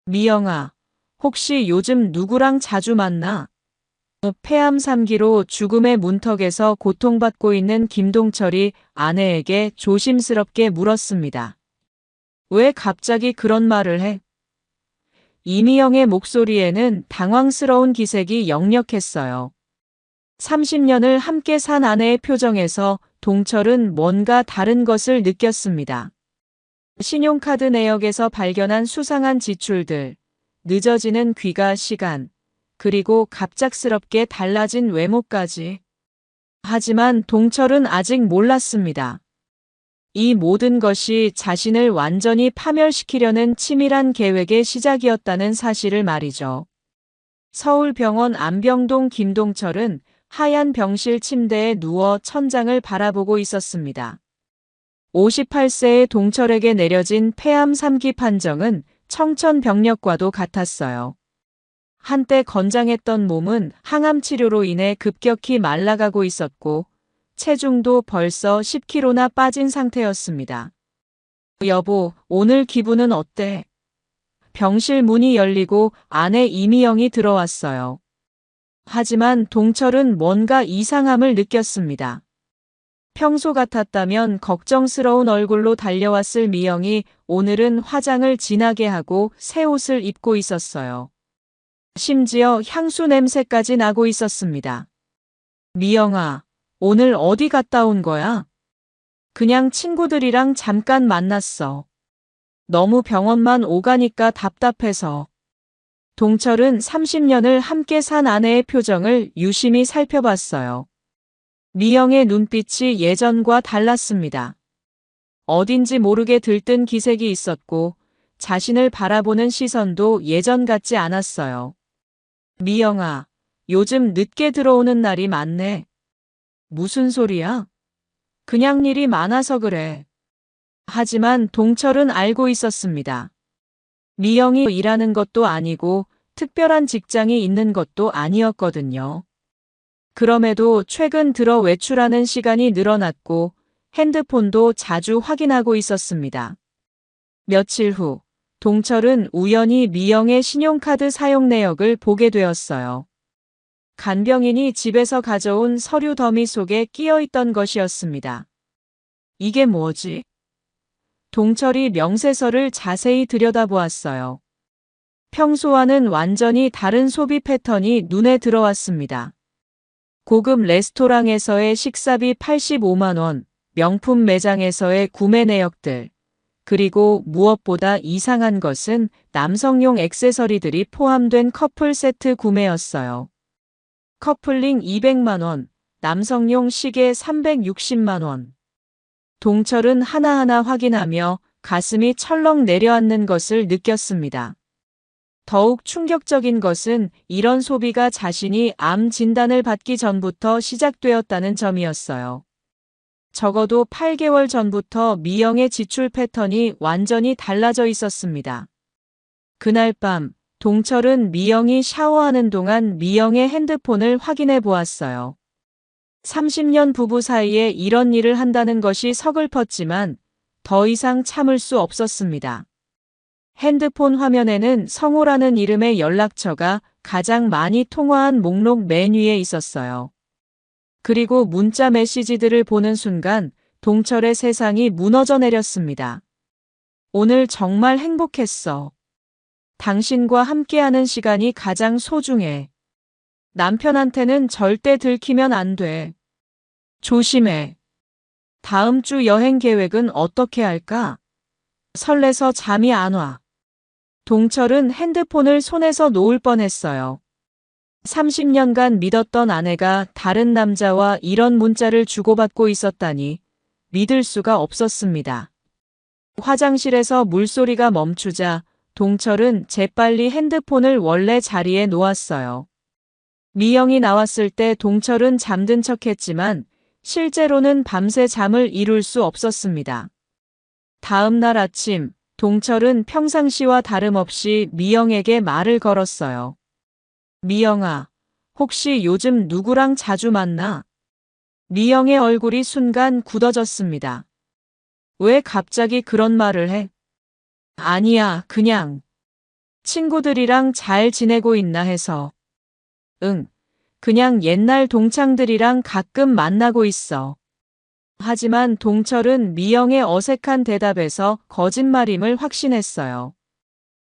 미영아, 혹시 요즘 누구랑 자주 만나? 폐암 3기로 죽음의 문턱에서 고통받고 있는 김동철이 아내에게 조심스럽게 물었습니다. 왜 갑자기 그런 말을 해? 이미영의 목소리에는 당황스러운 기색이 역력했어요. 30년을 함께 산 아내의 표정에서 동철은 뭔가 다른 것을 느꼈습니다. 신용카드 내역에서 발견한 수상한 지출들, 늦어지는 귀가 시간, 그리고 갑작스럽게 달라진 외모까지. 하지만 동철은 아직 몰랐습니다. 이 모든 것이 자신을 완전히 파멸시키려는 치밀한 계획의 시작이었다는 사실을 말이죠. 서울병원 안병동 김동철은 하얀 병실 침대에 누워 천장을 바라보고 있었습니다. 58세의 동철에게 내려진 폐암 3기 판정은 청천벽력과도 같았어요. 한때 건장했던 몸은 항암 치료로 인해 급격히 말라가고 있었고 체중도 벌써 10kg나 빠진 상태였습니다. 여보, 오늘 기분은 어때? 병실 문이 열리고 아내 이미영이 들어왔어요. 하지만 동철은 뭔가 이상함을 느꼈습니다. 평소 같았다면 걱정스러운 얼굴로 달려왔을 미영이 오늘은 화장을 진하게 하고 새 옷을 입고 있었어요. 심지어 향수 냄새까지 나고 있었습니다. 미영아, 오늘 어디 갔다 온 거야? 그냥 친구들이랑 잠깐 만났어. 너무 병원만 오가니까 답답해서. 동철은 30년을 함께 산 아내의 표정을 유심히 살펴봤어요. 미영의 눈빛이 예전과 달랐습니다. 어딘지 모르게 들뜬 기색이 있었고 자신을 바라보는 시선도 예전 같지 않았어요. 미영아, 요즘 늦게 들어오는 날이 많네. 무슨 소리야? 그냥 일이 많아서 그래. 하지만 동철은 알고 있었습니다. 미영이 일하는 것도 아니고 특별한 직장이 있는 것도 아니었거든요. 그럼에도 최근 들어 외출하는 시간이 늘어났고 핸드폰도 자주 확인하고 있었습니다. 며칠 후, 동철은 우연히 미영의 신용카드 사용 내역을 보게 되었어요. 간병인이 집에서 가져온 서류 더미 속에 끼어 있던 것이었습니다. 이게 뭐지? 동철이 명세서를 자세히 들여다보았어요. 평소와는 완전히 다른 소비 패턴이 눈에 들어왔습니다. 고급 레스토랑에서의 식사비 85만 원, 명품 매장에서의 구매 내역들, 그리고 무엇보다 이상한 것은 남성용 액세서리들이 포함된 커플 세트 구매였어요. 커플링 200만 원, 남성용 시계 360만 원. 동철은 하나하나 확인하며 가슴이 철렁 내려앉는 것을 느꼈습니다. 더욱 충격적인 것은 이런 소비가 자신이 암 진단을 받기 전부터 시작되었다는 점이었어요. 적어도 8개월 전부터 미영의 지출 패턴이 완전히 달라져 있었습니다. 그날 밤, 동철은 미영이 샤워하는 동안 미영의 핸드폰을 확인해 보았어요. 30년 부부 사이에 이런 일을 한다는 것이 서글펐지만 더 이상 참을 수 없었습니다. 핸드폰 화면에는 성호라는 이름의 연락처가 가장 많이 통화한 목록 맨 위에 있었어요. 그리고 문자 메시지들을 보는 순간 동철의 세상이 무너져 내렸습니다. 오늘 정말 행복했어. 당신과 함께하는 시간이 가장 소중해. 남편한테는 절대 들키면 안 돼. 조심해. 다음 주 여행 계획은 어떻게 할까? 설레서 잠이 안 와. 동철은 핸드폰을 손에서 놓을 뻔했어요. 30년간 믿었던 아내가 다른 남자와 이런 문자를 주고받고 있었다니 믿을 수가 없었습니다. 화장실에서 물소리가 멈추자 동철은 재빨리 핸드폰을 원래 자리에 놓았어요. 미영이 나왔을 때 동철은 잠든 척했지만 실제로는 밤새 잠을 이룰 수 없었습니다. 다음 날 아침, 동철은 평상시와 다름없이 미영에게 말을 걸었어요. 미영아, 혹시 요즘 누구랑 자주 만나? 미영의 얼굴이 순간 굳어졌습니다. 왜 갑자기 그런 말을 해? 아니야, 그냥. 친구들이랑 잘 지내고 있나 해서. 응, 그냥 옛날 동창들이랑 가끔 만나고 있어. 하지만 동철은 미영의 어색한 대답에서 거짓말임을 확신했어요.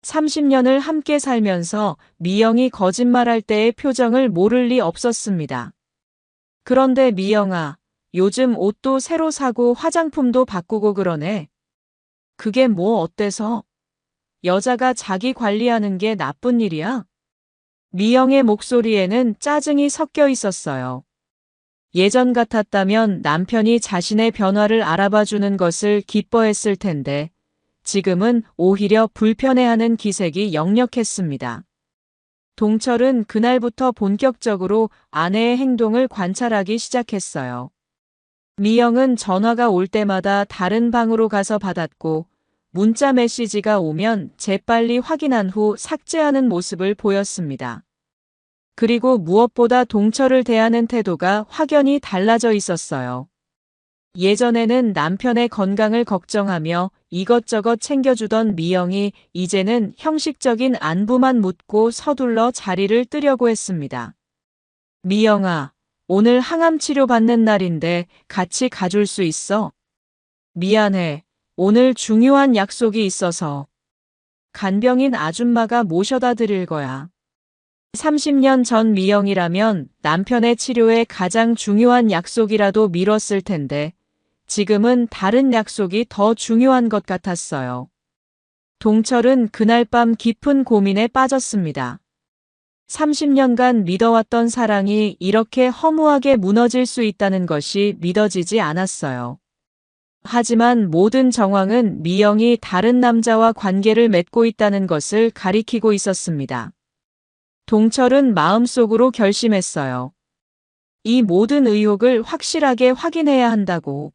30년을 함께 살면서 미영이 거짓말할 때의 표정을 모를 리 없었습니다. 그런데 미영아, 요즘 옷도 새로 사고 화장품도 바꾸고 그러네. 그게 뭐 어때서? 여자가 자기 관리하는 게 나쁜 일이야? 미영의 목소리에는 짜증이 섞여 있었어요. 예전 같았다면 남편이 자신의 변화를 알아봐 주는 것을 기뻐했을 텐데 지금은 오히려 불편해하는 기색이 역력했습니다. 동철은 그날부터 본격적으로 아내의 행동을 관찰하기 시작했어요. 미영은 전화가 올 때마다 다른 방으로 가서 받았고 문자 메시지가 오면 재빨리 확인한 후 삭제하는 모습을 보였습니다. 그리고 무엇보다 동철을 대하는 태도가 확연히 달라져 있었어요. 예전에는 남편의 건강을 걱정하며 이것저것 챙겨주던 미영이 이제는 형식적인 안부만 묻고 서둘러 자리를 뜨려고 했습니다. 미영아, 오늘 항암 치료 받는 날인데 같이 가줄 수 있어? 미안해. 오늘 중요한 약속이 있어서. 간병인 아줌마가 모셔다 드릴 거야. 30년 전 미영이라면 남편의 치료에 가장 중요한 약속이라도 미뤘을 텐데 지금은 다른 약속이 더 중요한 것 같았어요. 동철은 그날 밤 깊은 고민에 빠졌습니다. 30년간 믿어왔던 사랑이 이렇게 허무하게 무너질 수 있다는 것이 믿어지지 않았어요. 하지만 모든 정황은 미영이 다른 남자와 관계를 맺고 있다는 것을 가리키고 있었습니다. 동철은 마음속으로 결심했어요. 이 모든 의혹을 확실하게 확인해야 한다고.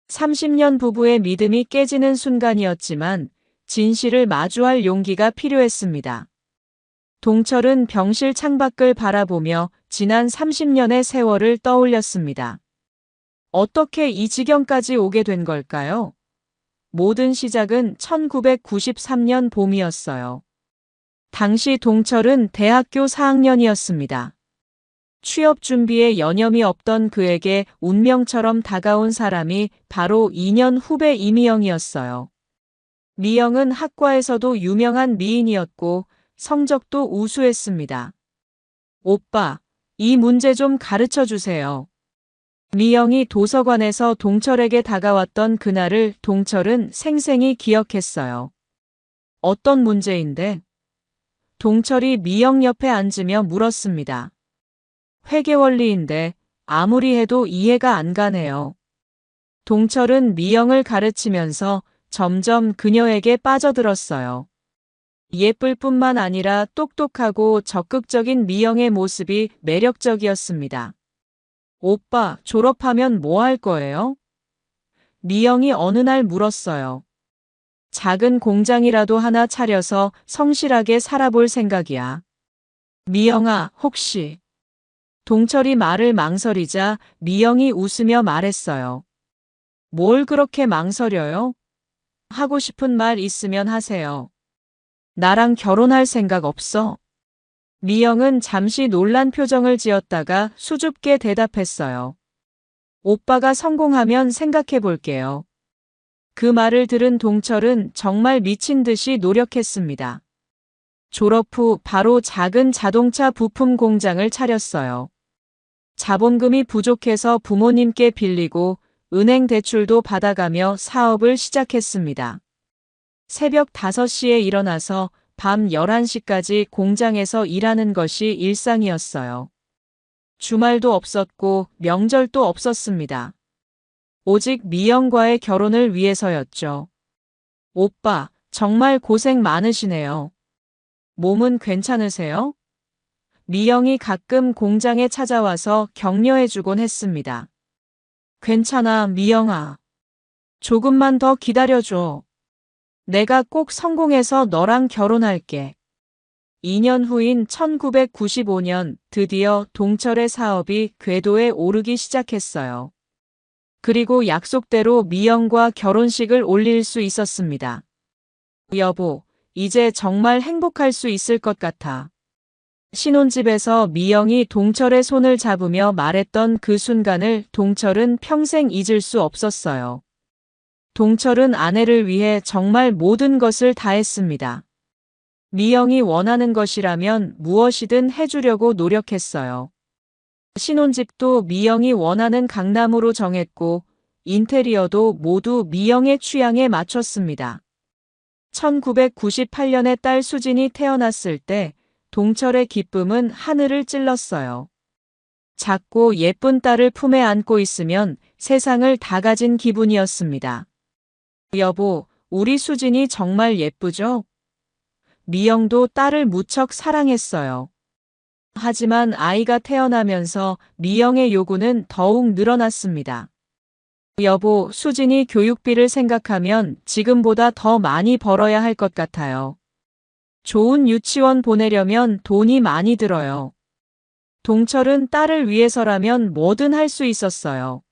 30년 부부의 믿음이 깨지는 순간이었지만 진실을 마주할 용기가 필요했습니다. 동철은 병실 창밖을 바라보며 지난 30년의 세월을 떠올렸습니다. 어떻게 이 지경까지 오게 된 걸까요? 모든 시작은 1993년 봄이었어요. 당시 동철은 대학교 4학년이었습니다. 취업 준비에 여념이 없던 그에게 운명처럼 다가온 사람이 바로 2년 후배 이미영이었어요. 미영은 학과에서도 유명한 미인이었고 성적도 우수했습니다. 오빠, 이 문제 좀 가르쳐 주세요. 미영이 도서관에서 동철에게 다가왔던 그날을 동철은 생생히 기억했어요. 어떤 문제인데? 동철이 미영 옆에 앉으며 물었습니다. 회계 원리인데 아무리 해도 이해가 안 가네요. 동철은 미영을 가르치면서 점점 그녀에게 빠져들었어요. 예쁠 뿐만 아니라 똑똑하고 적극적인 미영의 모습이 매력적이었습니다. 오빠, 졸업하면 뭐 할 거예요? 미영이 어느 날 물었어요. 작은 공장이라도 하나 차려서 성실하게 살아볼 생각이야. 미영아, 혹시. 동철이 말을 망설이자 미영이 웃으며 말했어요. 뭘 그렇게 망설여요? 하고 싶은 말 있으면 하세요. 나랑 결혼할 생각 없어? 미영은 잠시 놀란 표정을 지었다가 수줍게 대답했어요. 오빠가 성공하면 생각해 볼게요. 그 말을 들은 동철은 정말 미친 듯이 노력했습니다. 졸업 후 바로 작은 자동차 부품 공장을 차렸어요. 자본금이 부족해서 부모님께 빌리고 은행 대출도 받아가며 사업을 시작했습니다. 새벽 5시에 일어나서 밤 11시까지 공장에서 일하는 것이 일상이었어요. 주말도 없었고 명절도 없었습니다. 오직 미영과의 결혼을 위해서였죠. 오빠, 정말 고생 많으시네요. 몸은 괜찮으세요? 미영이 가끔 공장에 찾아와서 격려해주곤 했습니다. 괜찮아, 미영아. 조금만 더 기다려줘. 내가 꼭 성공해서 너랑 결혼할게. 2년 후인 1995년 드디어 동철의 사업이 궤도에 오르기 시작했어요. 그리고 약속대로 미영과 결혼식을 올릴 수 있었습니다. 여보, 이제 정말 행복할 수 있을 것 같아. 신혼집에서 미영이 동철의 손을 잡으며 말했던 그 순간을 동철은 평생 잊을 수 없었어요. 동철은 아내를 위해 정말 모든 것을 다했습니다. 미영이 원하는 것이라면 무엇이든 해주려고 노력했어요. 신혼집도 미영이 원하는 강남으로 정했고 인테리어도 모두 미영의 취향에 맞췄습니다. 1998년에 딸 수진이 태어났을 때 동철의 기쁨은 하늘을 찔렀어요. 작고 예쁜 딸을 품에 안고 있으면 세상을 다 가진 기분이었습니다. 여보, 우리 수진이 정말 예쁘죠? 미영도 딸을 무척 사랑했어요. 하지만 아이가 태어나면서 미영의 요구는 더욱 늘어났습니다. 여보, 수진이 교육비를 생각하면 지금보다 더 많이 벌어야 할 것 같아요. 좋은 유치원 보내려면 돈이 많이 들어요. 동철은 딸을 위해서라면 뭐든 할 수 있었어요.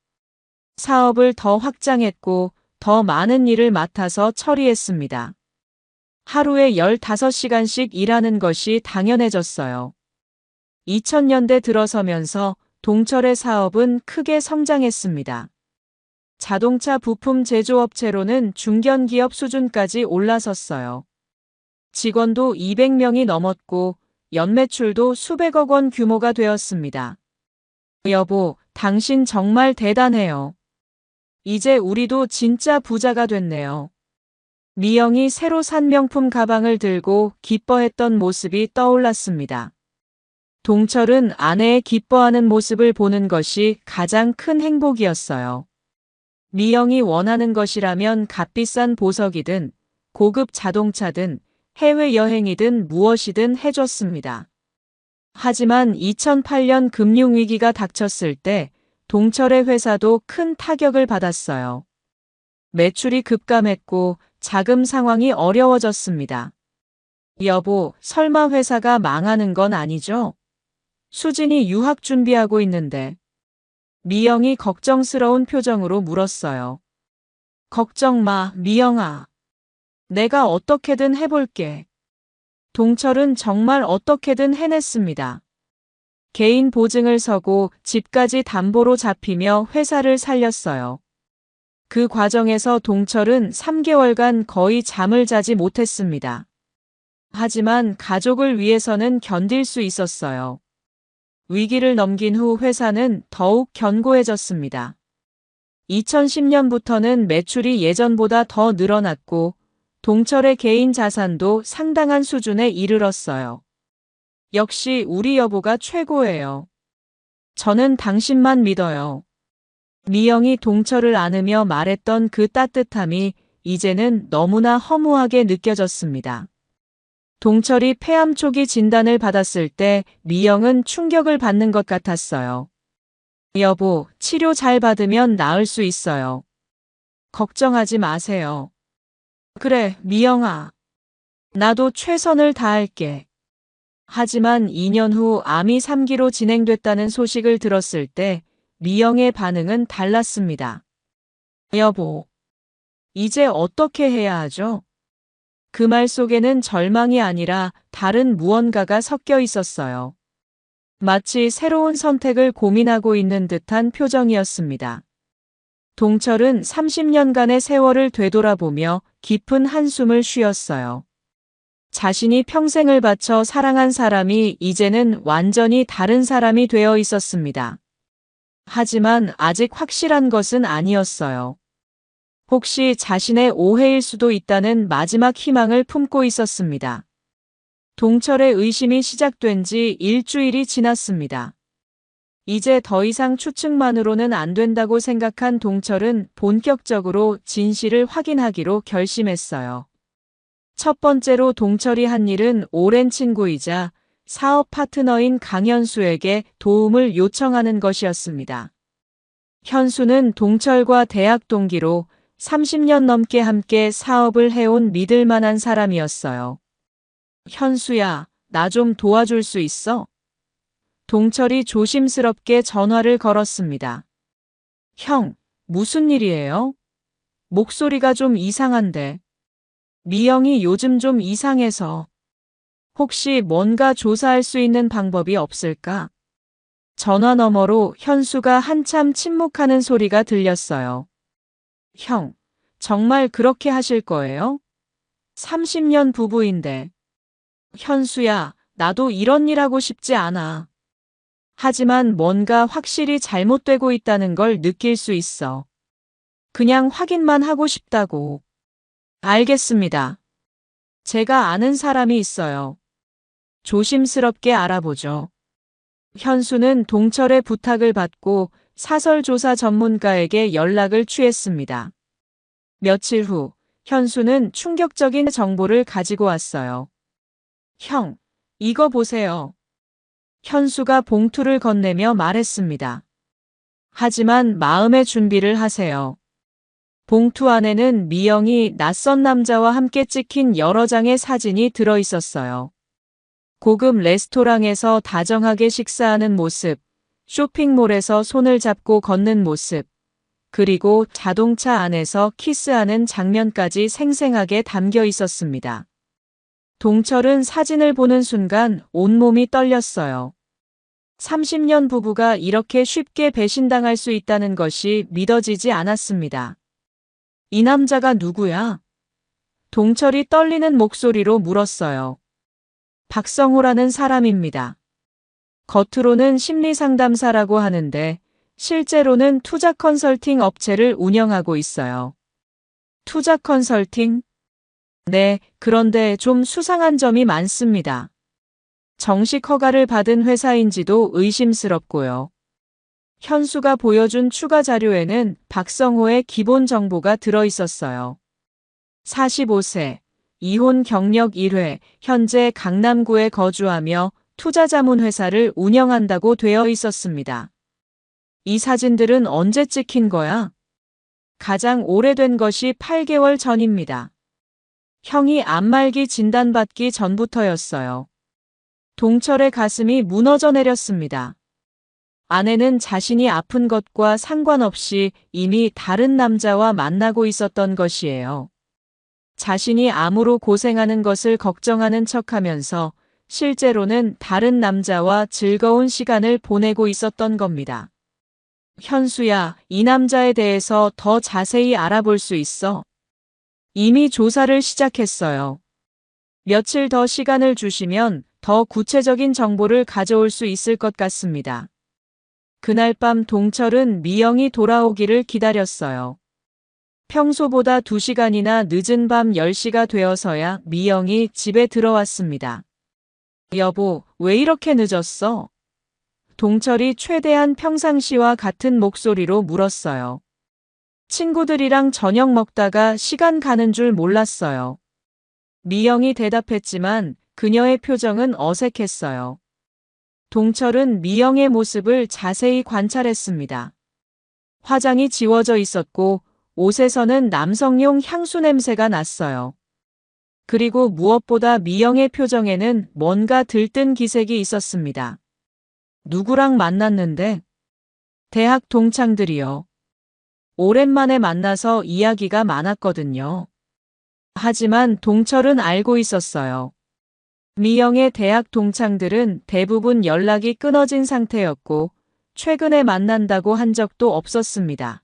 사업을 더 확장했고 더 많은 일을 맡아서 처리했습니다. 하루에 15시간씩 일하는 것이 당연해졌어요. 2000년대 들어서면서 동철의 사업은 크게 성장했습니다. 자동차 부품 제조업체로는 중견기업 수준까지 올라섰어요. 직원도 200명이 넘었고 연매출도 수백억 원 규모가 되었습니다. 여보, 당신 정말 대단해요. 이제 우리도 진짜 부자가 됐네요. 미영이 새로 산 명품 가방을 들고 기뻐했던 모습이 떠올랐습니다. 동철은 아내의 기뻐하는 모습을 보는 것이 가장 큰 행복이었어요. 미영이 원하는 것이라면 값비싼 보석이든 고급 자동차든 해외여행이든 무엇이든 해줬습니다. 하지만 2008년 금융위기가 닥쳤을 때 동철의 회사도 큰 타격을 받았어요. 매출이 급감했고 자금 상황이 어려워졌습니다. 여보, 설마 회사가 망하는 건 아니죠? 수진이 유학 준비하고 있는데. 미영이 걱정스러운 표정으로 물었어요. 걱정 마, 미영아. 내가 어떻게든 해볼게. 동철은 정말 어떻게든 해냈습니다. 개인 보증을 서고 집까지 담보로 잡히며 회사를 살렸어요. 그 과정에서 동철은 3개월간 거의 잠을 자지 못했습니다. 하지만 가족을 위해서는 견딜 수 있었어요. 위기를 넘긴 후 회사는 더욱 견고해졌습니다. 2010년부터는 매출이 예전보다 더 늘어났고 동철의 개인 자산도 상당한 수준에 이르렀어요. 역시 우리 여보가 최고예요. 저는 당신만 믿어요. 미영이 동철을 안으며 말했던 그 따뜻함이 이제는 너무나 허무하게 느껴졌습니다. 동철이 폐암 초기 진단을 받았을 때 미영은 충격을 받는 것 같았어요. 여보, 치료 잘 받으면 나을 수 있어요. 걱정하지 마세요. 그래, 미영아. 나도 최선을 다할게. 하지만 2년 후 암이 3기로 진행됐다는 소식을 들었을 때 미영의 반응은 달랐습니다. 여보, 이제 어떻게 해야 하죠? 그 말 속에는 절망이 아니라 다른 무언가가 섞여 있었어요. 마치 새로운 선택을 고민하고 있는 듯한 표정이었습니다. 동철은 30년간의 세월을 되돌아보며 깊은 한숨을 쉬었어요. 자신이 평생을 바쳐 사랑한 사람이 이제는 완전히 다른 사람이 되어 있었습니다. 하지만 아직 확실한 것은 아니었어요. 혹시 자신의 오해일 수도 있다는 마지막 희망을 품고 있었습니다. 동철의 의심이 시작된 지 일주일이 지났습니다. 이제 더 이상 추측만으로는 안 된다고 생각한 동철은 본격적으로 진실을 확인하기로 결심했어요. 첫 번째로 동철이 한 일은 오랜 친구이자 사업 파트너인 강현수에게 도움을 요청하는 것이었습니다. 현수는 동철과 대학 동기로 30년 넘게 함께 사업을 해온 믿을 만한 사람이었어요. 현수야, 나 좀 도와줄 수 있어? 동철이 조심스럽게 전화를 걸었습니다. 형, 무슨 일이에요? 목소리가 좀 이상한데. 미영이 요즘 좀 이상해서 혹시 뭔가 조사할 수 있는 방법이 없을까? 전화 너머로 현수가 한참 침묵하는 소리가 들렸어요. 형, 정말 그렇게 하실 거예요? 30년 부부인데. 현수야, 나도 이런 일 하고 싶지 않아. 하지만 뭔가 확실히 잘못되고 있다는 걸 느낄 수 있어. 그냥 확인만 하고 싶다고. 알겠습니다. 제가 아는 사람이 있어요. 조심스럽게 알아보죠. 현수는 동철의 부탁을 받고 사설조사 전문가에게 연락을 취했습니다. 며칠 후, 현수는 충격적인 정보를 가지고 왔어요. 형, 이거 보세요. 현수가 봉투를 건네며 말했습니다. 하지만 마음의 준비를 하세요. 봉투 안에는 미영이 낯선 남자와 함께 찍힌 여러 장의 사진이 들어 있었어요. 고급 레스토랑에서 다정하게 식사하는 모습, 쇼핑몰에서 손을 잡고 걷는 모습, 그리고 자동차 안에서 키스하는 장면까지 생생하게 담겨 있었습니다. 동철은 사진을 보는 순간 온몸이 떨렸어요. 30년 부부가 이렇게 쉽게 배신당할 수 있다는 것이 믿어지지 않았습니다. 이 남자가 누구야? 동철이 떨리는 목소리로 물었어요. 박성호라는 사람입니다. 겉으로는 심리상담사라고 하는데 실제로는 투자 컨설팅 업체를 운영하고 있어요. 투자 컨설팅? 네, 그런데 좀 수상한 점이 많습니다. 정식 허가를 받은 회사인지도 의심스럽고요. 현수가 보여준 추가 자료에는 박성호의 기본 정보가 들어 있었어요. 45세, 이혼 경력 1회, 현재 강남구에 거주하며 투자자문회사를 운영한다고 되어 있었습니다. 이 사진들은 언제 찍힌 거야? 가장 오래된 것이 8개월 전입니다. 형이 암말기 진단받기 전부터였어요. 동철의 가슴이 무너져 내렸습니다. 아내는 자신이 아픈 것과 상관없이 이미 다른 남자와 만나고 있었던 것이에요. 자신이 암으로 고생하는 것을 걱정하는 척하면서 실제로는 다른 남자와 즐거운 시간을 보내고 있었던 겁니다. 현수야, 이 남자에 대해서 더 자세히 알아볼 수 있어? 이미 조사를 시작했어요. 며칠 더 시간을 주시면 더 구체적인 정보를 가져올 수 있을 것 같습니다. 그날 밤 동철은 미영이 돌아오기를 기다렸어요. 평소보다 2시간이나 늦은 밤 10시가 되어서야 미영이 집에 들어왔습니다. 여보, 왜 이렇게 늦었어? 동철이 최대한 평상시와 같은 목소리로 물었어요. 친구들이랑 저녁 먹다가 시간 가는 줄 몰랐어요. 미영이 대답했지만 그녀의 표정은 어색했어요. 동철은 미영의 모습을 자세히 관찰했습니다. 화장이 지워져 있었고 옷에서는 남성용 향수 냄새가 났어요. 그리고 무엇보다 미영의 표정에는 뭔가 들뜬 기색이 있었습니다. 누구랑 만났는데? 대학 동창들이요. 오랜만에 만나서 이야기가 많았거든요. 하지만 동철은 알고 있었어요. 미영의 대학 동창들은 대부분 연락이 끊어진 상태였고 최근에 만난다고 한 적도 없었습니다.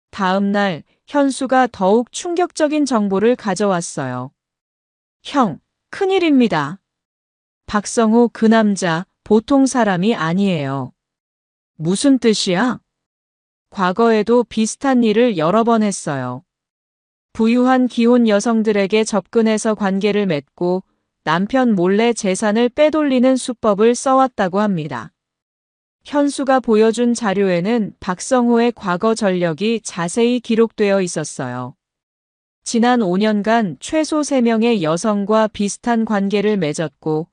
다음 날 현수가 더욱 충격적인 정보를 가져왔어요. 형, 큰일입니다. 박성호 그 남자 보통 사람이 아니에요. 무슨 뜻이야? 과거에도 비슷한 일을 여러 번 했어요. 부유한 기혼 여성들에게 접근해서 관계를 맺고 남편 몰래 재산을 빼돌리는 수법을 써왔다고 합니다. 현수가 보여준 자료에는 박성호의 과거 전력이 자세히 기록되어 있었어요. 지난 5년간 최소 3명의 여성과 비슷한 관계를 맺었고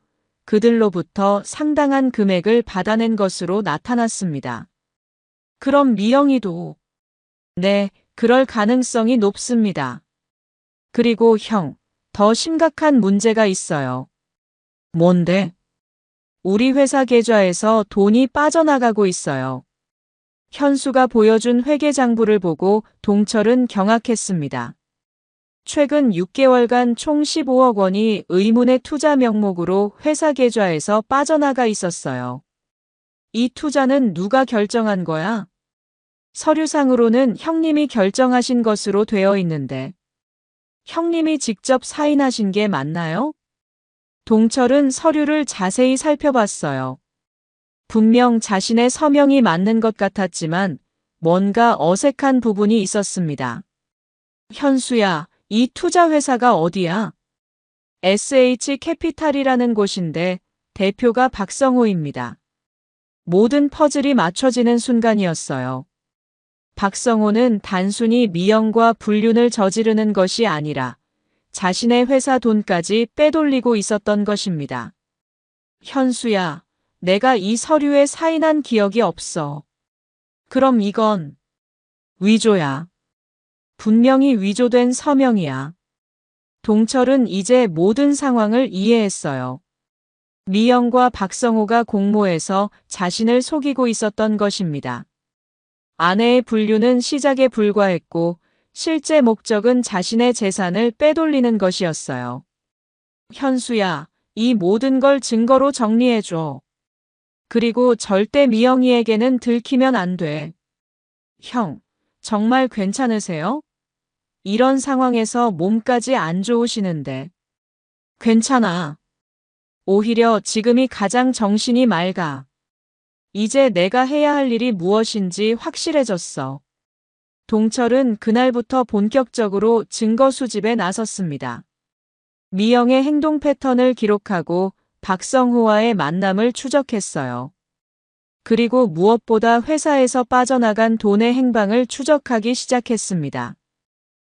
그들로부터 상당한 금액을 받아낸 것으로 나타났습니다. 그럼 미영이도? 네, 그럴 가능성이 높습니다. 그리고 형, 더 심각한 문제가 있어요. 뭔데? 우리 회사 계좌에서 돈이 빠져나가고 있어요. 현수가 보여준 회계장부를 보고 동철은 경악했습니다. 최근 6개월간 총 15억 원이 의문의 투자 명목으로 회사 계좌에서 빠져나가 있었어요. 이 투자는 누가 결정한 거야? 서류상으로는 형님이 결정하신 것으로 되어 있는데, 형님이 직접 사인하신 게 맞나요? 동철은 서류를 자세히 살펴봤어요. 분명 자신의 서명이 맞는 것 같았지만 뭔가 어색한 부분이 있었습니다. 현수야, 이 투자 회사가 어디야? SH캐피탈이라는 곳인데 대표가 박성호입니다. 모든 퍼즐이 맞춰지는 순간이었어요. 박성호는 단순히 미영과 불륜을 저지르는 것이 아니라 자신의 회사 돈까지 빼돌리고 있었던 것입니다. 현수야, 내가 이 서류에 사인한 기억이 없어. 그럼 이건 위조야. 분명히 위조된 서명이야. 동철은 이제 모든 상황을 이해했어요. 미영과 박성호가 공모해서 자신을 속이고 있었던 것입니다. 아내의 불륜은 시작에 불과했고 실제 목적은 자신의 재산을 빼돌리는 것이었어요. 현수야, 이 모든 걸 증거로 정리해줘. 그리고 절대 미영이에게는 들키면 안 돼. 형, 정말 괜찮으세요? 이런 상황에서 몸까지 안 좋으시는데. 괜찮아. 오히려 지금이 가장 정신이 맑아. 이제 내가 해야 할 일이 무엇인지 확실해졌어. 동철은 그날부터 본격적으로 증거 수집에 나섰습니다. 미영의 행동 패턴을 기록하고 박성호와의 만남을 추적했어요. 그리고 무엇보다 회사에서 빠져나간 돈의 행방을 추적하기 시작했습니다.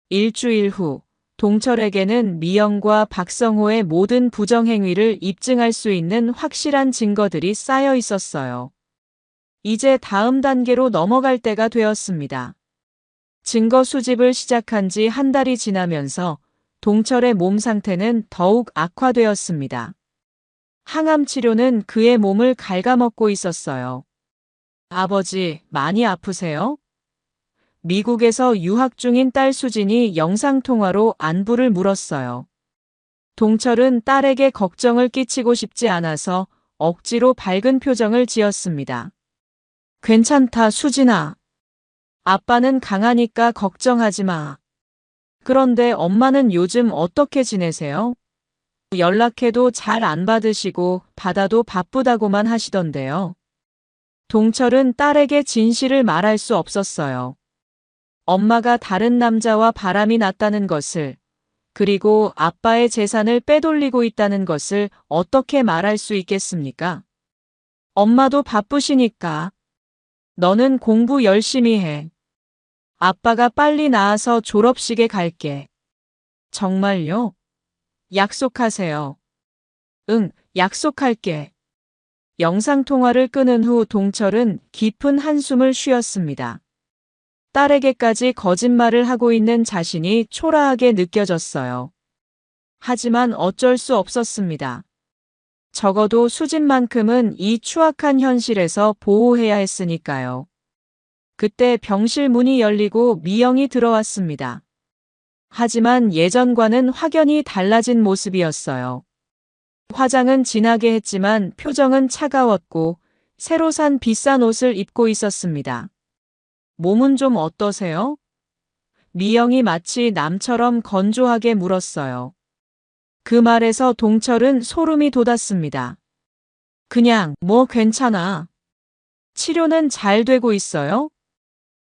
일주일 후, 동철에게는 미영과 박성호의 모든 부정행위를 입증할 수 있는 확실한 증거들이 쌓여 있었어요. 이제 다음 단계로 넘어갈 때가 되었습니다. 증거 수집을 시작한 지 한 달이 지나면서 동철의 몸 상태는 더욱 악화되었습니다. 항암 치료는 그의 몸을 갉아먹고 있었어요. 아버지, 많이 아프세요? 미국에서 유학 중인 딸 수진이 영상통화로 안부를 물었어요. 동철은 딸에게 걱정을 끼치고 싶지 않아서 억지로 밝은 표정을 지었습니다. 괜찮다, 수진아. 아빠는 강하니까 걱정하지 마. 그런데 엄마는 요즘 어떻게 지내세요? 연락해도 잘 안 받으시고 받아도 바쁘다고만 하시던데요. 동철은 딸에게 진실을 말할 수 없었어요. 엄마가 다른 남자와 바람이 났다는 것을, 그리고 아빠의 재산을 빼돌리고 있다는 것을 어떻게 말할 수 있겠습니까? 엄마도 바쁘시니까. 너는 공부 열심히 해. 아빠가 빨리 나아서 졸업식에 갈게. 정말요? 약속하세요. 응, 약속할게. 영상통화를 끊은 후 동철은 깊은 한숨을 쉬었습니다. 딸에게까지 거짓말을 하고 있는 자신이 초라하게 느껴졌어요. 하지만 어쩔 수 없었습니다. 적어도 수진만큼은 이 추악한 현실에서 보호해야 했으니까요. 그때 병실 문이 열리고 미영이 들어왔습니다. 하지만 예전과는 확연히 달라진 모습이었어요. 화장은 진하게 했지만 표정은 차가웠고 새로 산 비싼 옷을 입고 있었습니다. 몸은 좀 어떠세요? 미영이 마치 남처럼 건조하게 물었어요. 그 말에서 동철은 소름이 돋았습니다. 그냥 뭐 괜찮아. 치료는 잘 되고 있어요?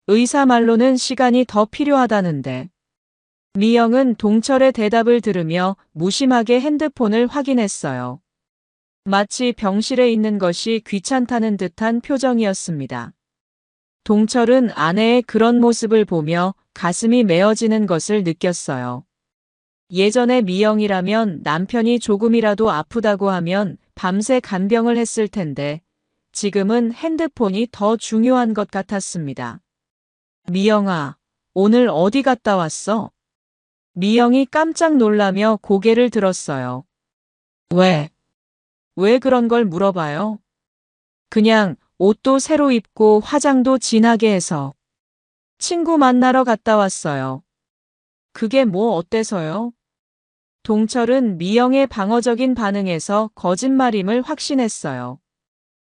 의사 말로는 시간이 더 필요하다는데. 미영은 동철의 대답을 들으며 무심하게 핸드폰을 확인했어요. 마치 병실에 있는 것이 귀찮다는 듯한 표정이었습니다. 동철은 아내의 그런 모습을 보며 가슴이 메어지는 것을 느꼈어요. 예전에 미영이라면 남편이 조금이라도 아프다고 하면 밤새 간병을 했을 텐데 지금은 핸드폰이 더 중요한 것 같았습니다. 미영아, 오늘 어디 갔다 왔어? 미영이 깜짝 놀라며 고개를 들었어요. 왜 그런 걸 물어봐요? 그냥 옷도 새로 입고 화장도 진하게 해서 친구 만나러 갔다 왔어요. 그게 뭐 어때서요? 동철은 미영의 방어적인 반응에서 거짓말임을 확신했어요.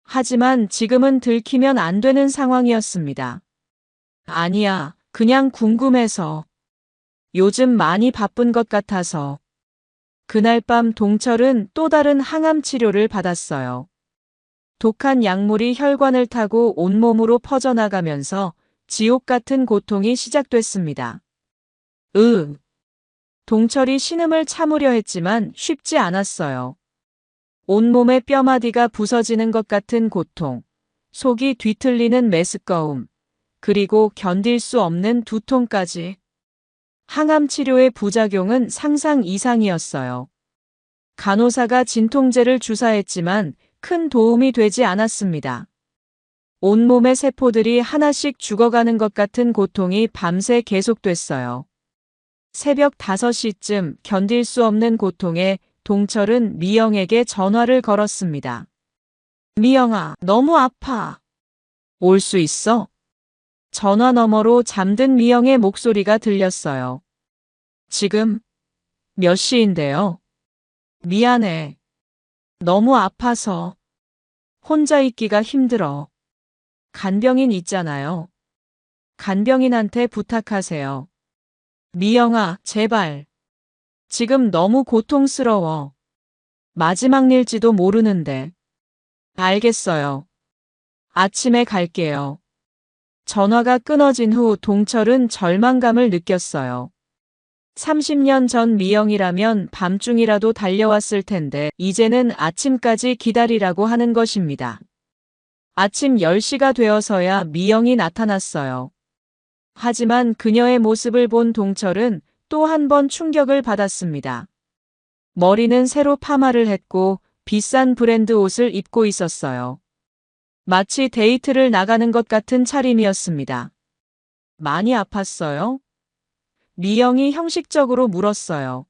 하지만 지금은 들키면 안 되는 상황이었습니다. 아니야, 그냥 궁금해서. 요즘 많이 바쁜 것 같아서. 그날 밤 동철은 또 다른 항암 치료를 받았어요. 독한 약물이 혈관을 타고 온몸으로 퍼져나가면서 지옥 같은 고통이 시작됐습니다. 동철이 신음을 참으려 했지만 쉽지 않았어요. 온몸의 뼈마디가 부서지는 것 같은 고통, 속이 뒤틀리는 메스꺼움, 그리고 견딜 수 없는 두통까지. 항암 치료의 부작용은 상상 이상이었어요. 간호사가 진통제를 주사했지만 큰 도움이 되지 않았습니다. 온몸의 세포들이 하나씩 죽어가는 것 같은 고통이 밤새 계속됐어요. 새벽 5시쯤 견딜 수 없는 고통에 동철은 미영에게 전화를 걸었습니다. 미영아, 너무 아파. 올 수 있어? 전화 너머로 잠든 미영의 목소리가 들렸어요. 지금 몇 시인데요? 미안해. 너무 아파서 혼자 있기가 힘들어. 간병인 있잖아요. 간병인한테 부탁하세요. 미영아, 제발. 지금 너무 고통스러워. 마지막 일지도 모르는데. 알겠어요. 아침에 갈게요. 전화가 끊어진 후 동철은 절망감을 느꼈어요. 30년 전 미영이라면 밤중이라도 달려왔을 텐데 이제는 아침까지 기다리라고 하는 것입니다. 아침 10시가 되어서야 미영이 나타났어요. 하지만 그녀의 모습을 본 동철은 또 한 번 충격을 받았습니다. 머리는 새로 파마를 했고 비싼 브랜드 옷을 입고 있었어요. 마치 데이트를 나가는 것 같은 차림이었습니다. 많이 아팠어요? 미영이 형식적으로 물었어요.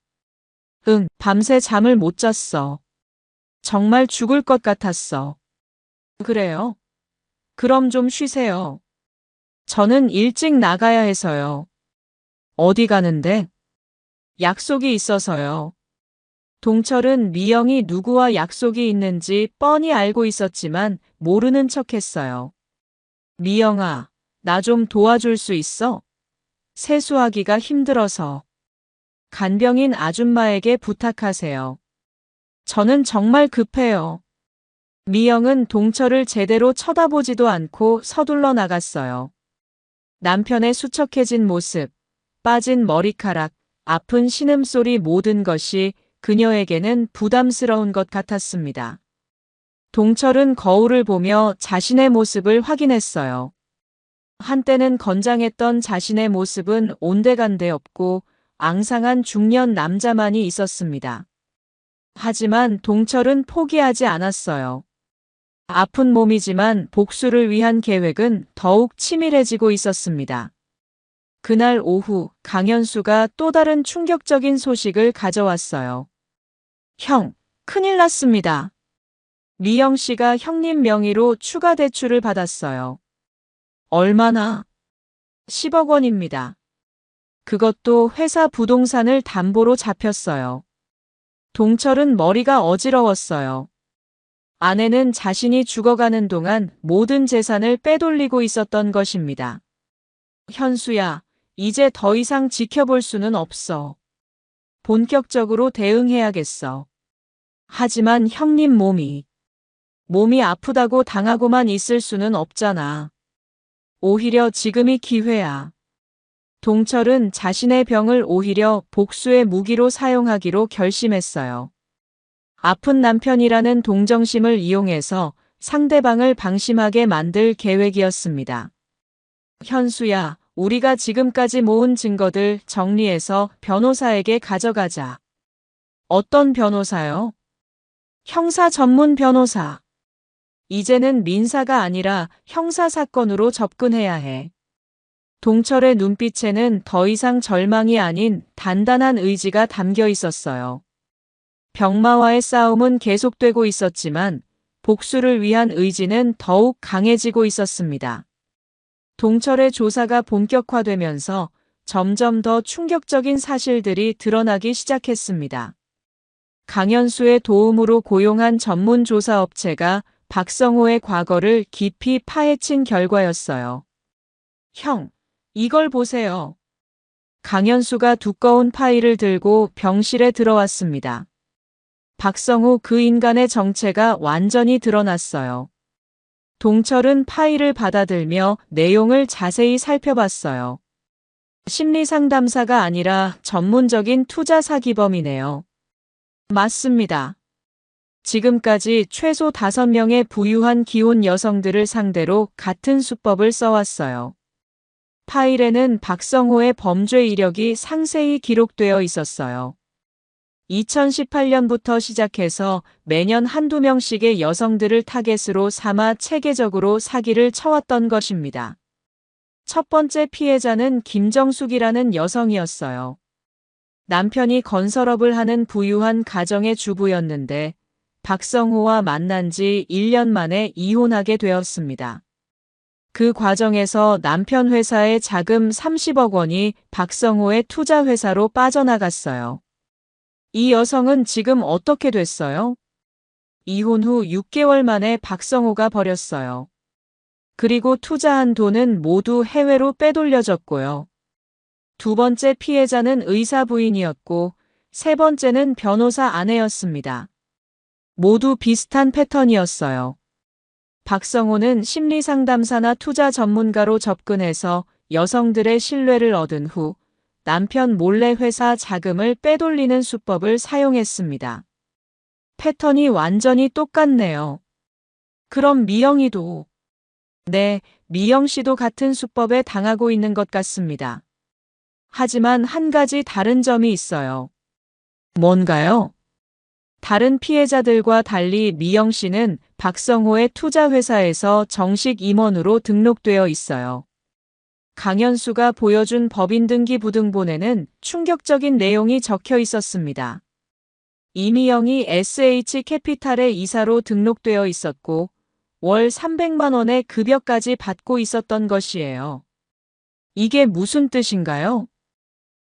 응, 밤새 잠을 못 잤어. 정말 죽을 것 같았어. 그래요? 그럼 좀 쉬세요. 저는 일찍 나가야 해서요. 어디 가는데? 약속이 있어서요. 동철은 미영이 누구와 약속이 있는지 뻔히 알고 있었지만 모르는 척했어요. 미영아, 나 좀 도와줄 수 있어? 세수하기가 힘들어서. 간병인 아줌마에게 부탁하세요. 저는 정말 급해요. 미영은 동철을 제대로 쳐다보지도 않고 서둘러 나갔어요. 남편의 수척해진 모습, 빠진 머리카락, 아픈 신음소리 모든 것이 그녀에게는 부담스러운 것 같았습니다. 동철은 거울을 보며 자신의 모습을 확인했어요. 한때는 건장했던 자신의 모습은 온데간데 없고 앙상한 중년 남자만이 있었습니다. 하지만 동철은 포기하지 않았어요. 아픈 몸이지만 복수를 위한 계획은 더욱 치밀해지고 있었습니다. 그날 오후 강현수가 또 다른 충격적인 소식을 가져왔어요. 형, 큰일 났습니다. 미영 씨가 형님 명의로 추가 대출을 받았어요. 얼마나? 10억 원입니다. 그것도 회사 부동산을 담보로 잡혔어요. 동철은 머리가 어지러웠어요. 아내는 자신이 죽어가는 동안 모든 재산을 빼돌리고 있었던 것입니다. 현수야, 이제 더 이상 지켜볼 수는 없어. 본격적으로 대응해야겠어. 하지만 형님 몸이 아프다고 당하고만 있을 수는 없잖아. 오히려 지금이 기회야. 동철은 자신의 병을 오히려 복수의 무기로 사용하기로 결심했어요. 아픈 남편이라는 동정심을 이용해서 상대방을 방심하게 만들 계획이었습니다. 현수야, 우리가 지금까지 모은 증거들 정리해서 변호사에게 가져가자. 어떤 변호사요? 형사 전문 변호사. 이제는 민사가 아니라 형사 사건으로 접근해야 해. 동철의 눈빛에는 더 이상 절망이 아닌 단단한 의지가 담겨 있었어요. 병마와의 싸움은 계속되고 있었지만 복수를 위한 의지는 더욱 강해지고 있었습니다. 동철의 조사가 본격화되면서 점점 더 충격적인 사실들이 드러나기 시작했습니다. 강현수의 도움으로 고용한 전문 조사 업체가 박성호의 과거를 깊이 파헤친 결과였어요. 형, 이걸 보세요. 강현수가 두꺼운 파일을 들고 병실에 들어왔습니다. 박성호 그 인간의 정체가 완전히 드러났어요. 동철은 파일을 받아들며 내용을 자세히 살펴봤어요. 심리상담사가 아니라 전문적인 투자 사기범이네요. 맞습니다. 지금까지 최소 5명의 부유한 기혼 여성들을 상대로 같은 수법을 써왔어요. 파일에는 박성호의 범죄 이력이 상세히 기록되어 있었어요. 2018년부터 시작해서 매년 한두 명씩의 여성들을 타겟으로 삼아 체계적으로 사기를 쳐왔던 것입니다. 첫 번째 피해자는 김정숙이라는 여성이었어요. 남편이 건설업을 하는 부유한 가정의 주부였는데 박성호와 만난 지 1년 만에 이혼하게 되었습니다. 그 과정에서 남편 회사의 자금 30억 원이 박성호의 투자 회사로 빠져나갔어요. 이 여성은 지금 어떻게 됐어요? 이혼 후 6개월 만에 박성호가 버렸어요. 그리고 투자한 돈은 모두 해외로 빼돌려졌고요. 두 번째 피해자는 의사 부인이었고, 세 번째는 변호사 아내였습니다. 모두 비슷한 패턴이었어요. 박성호는 심리상담사나 투자 전문가로 접근해서 여성들의 신뢰를 얻은 후 남편 몰래 회사 자금을 빼돌리는 수법을 사용했습니다. 패턴이 완전히 똑같네요. 그럼 미영이도? 네, 미영 씨도 같은 수법에 당하고 있는 것 같습니다. 하지만 한 가지 다른 점이 있어요. 뭔가요? 다른 피해자들과 달리 미영 씨는 박성호의 투자회사에서 정식 임원으로 등록되어 있어요. 강현수가 보여준 법인 등기 부등본에는 충격적인 내용이 적혀 있었습니다. 이미영이 SH캐피탈의 이사로 등록되어 있었고 월 300만 원의 급여까지 받고 있었던 것이에요. 이게 무슨 뜻인가요?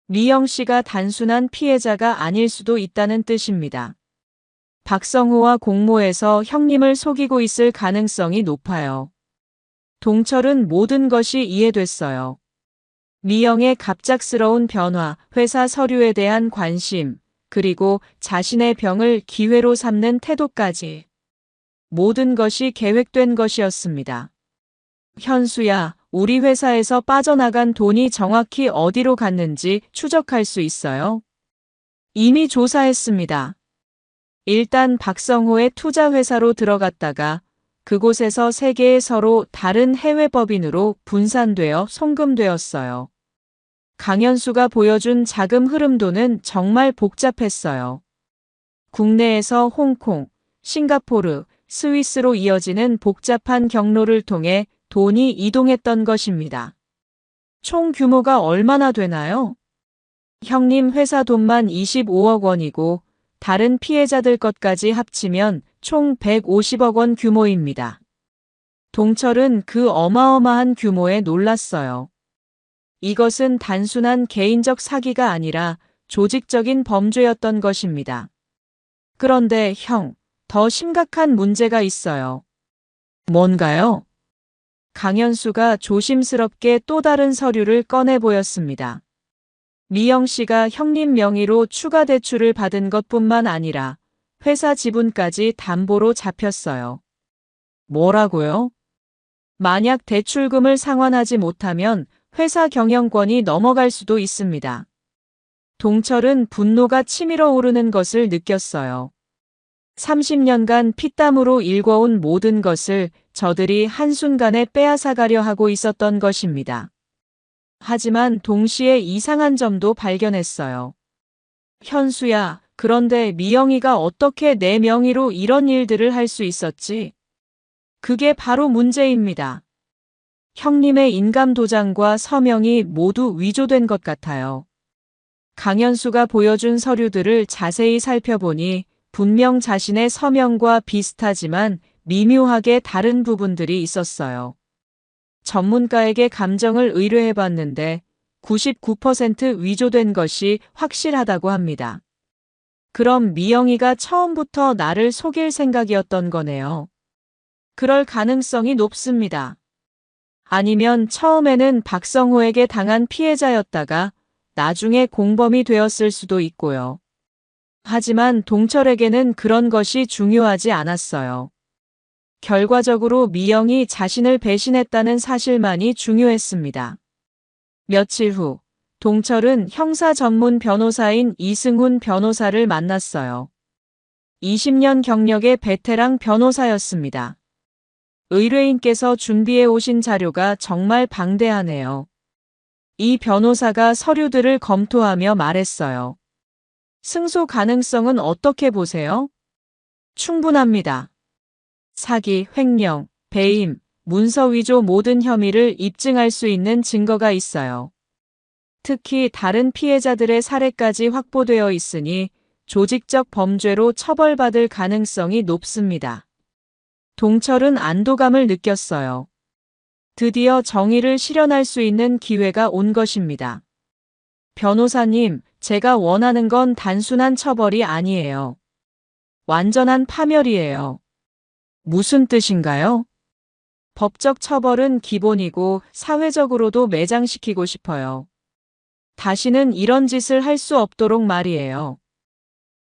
미영 씨가 단순한 피해자가 아닐 수도 있다는 뜻입니다. 박성호와 공모해서 형님을 속이고 있을 가능성이 높아요. 동철은 모든 것이 이해됐어요. 미영의 갑작스러운 변화, 회사 서류에 대한 관심, 그리고 자신의 병을 기회로 삼는 태도까지. 모든 것이 계획된 것이었습니다. 현수야, 우리 회사에서 빠져나간 돈이 정확히 어디로 갔는지 추적할 수 있어요? 이미 조사했습니다. 일단 박성호의 투자회사로 들어갔다가 그곳에서 3개의 서로 다른 해외 법인으로 분산되어 송금되었어요. 강현수가 보여준 자금 흐름도는 정말 복잡했어요. 국내에서 홍콩, 싱가포르, 스위스로 이어지는 복잡한 경로를 통해 돈이 이동했던 것입니다. 총 규모가 얼마나 되나요? 형님 회사 돈만 25억 원이고 다른 피해자들 것까지 합치면 총 150억 원 규모입니다. 동철은 그 어마어마한 규모에 놀랐어요. 이것은 단순한 개인적 사기가 아니라 조직적인 범죄였던 것입니다. 그런데 형, 더 심각한 문제가 있어요. 뭔가요? 강현수가 조심스럽게 또 다른 서류를 꺼내 보였습니다. 미영 씨가 형님 명의로 추가 대출을 받은 것뿐만 아니라 회사 지분까지 담보로 잡혔어요. 뭐라고요? 만약 대출금을 상환하지 못하면 회사 경영권이 넘어갈 수도 있습니다. 동철은 분노가 치밀어 오르는 것을 느꼈어요. 30년간 피땀으로 일궈온 모든 것을 저들이 한순간에 빼앗아가려 하고 있었던 것입니다. 하지만 동시에 이상한 점도 발견했어요. 현수야, 그런데 미영이가 어떻게 내 명의로 이런 일들을 할 수 있었지? 그게 바로 문제입니다. 형님의 인감도장과 서명이 모두 위조된 것 같아요. 강현수가 보여준 서류들을 자세히 살펴보니 분명 자신의 서명과 비슷하지만 미묘하게 다른 부분들이 있었어요. 전문가에게 감정을 의뢰해봤는데 99% 위조된 것이 확실하다고 합니다. 그럼 미영이가 처음부터 나를 속일 생각이었던 거네요. 그럴 가능성이 높습니다. 아니면 처음에는 박성호에게 당한 피해자였다가 나중에 공범이 되었을 수도 있고요. 하지만 동철에게는 그런 것이 중요하지 않았어요. 결과적으로 미영이 자신을 배신했다는 사실만이 중요했습니다. 며칠 후, 동철은 형사 전문 변호사인 이승훈 변호사를 만났어요. 20년 경력의 베테랑 변호사였습니다. 의뢰인께서 준비해 오신 자료가 정말 방대하네요. 이 변호사가 서류들을 검토하며 말했어요. 승소 가능성은 어떻게 보세요? 충분합니다. 사기, 횡령, 배임, 문서 위조 모든 혐의를 입증할 수 있는 증거가 있어요. 특히 다른 피해자들의 사례까지 확보되어 있으니 조직적 범죄로 처벌받을 가능성이 높습니다. 동철은 안도감을 느꼈어요. 드디어 정의를 실현할 수 있는 기회가 온 것입니다. 변호사님, 제가 원하는 건 단순한 처벌이 아니에요. 완전한 파멸이에요. 무슨 뜻인가요? 법적 처벌은 기본이고 사회적으로도 매장시키고 싶어요. 다시는 이런 짓을 할 수 없도록 말이에요.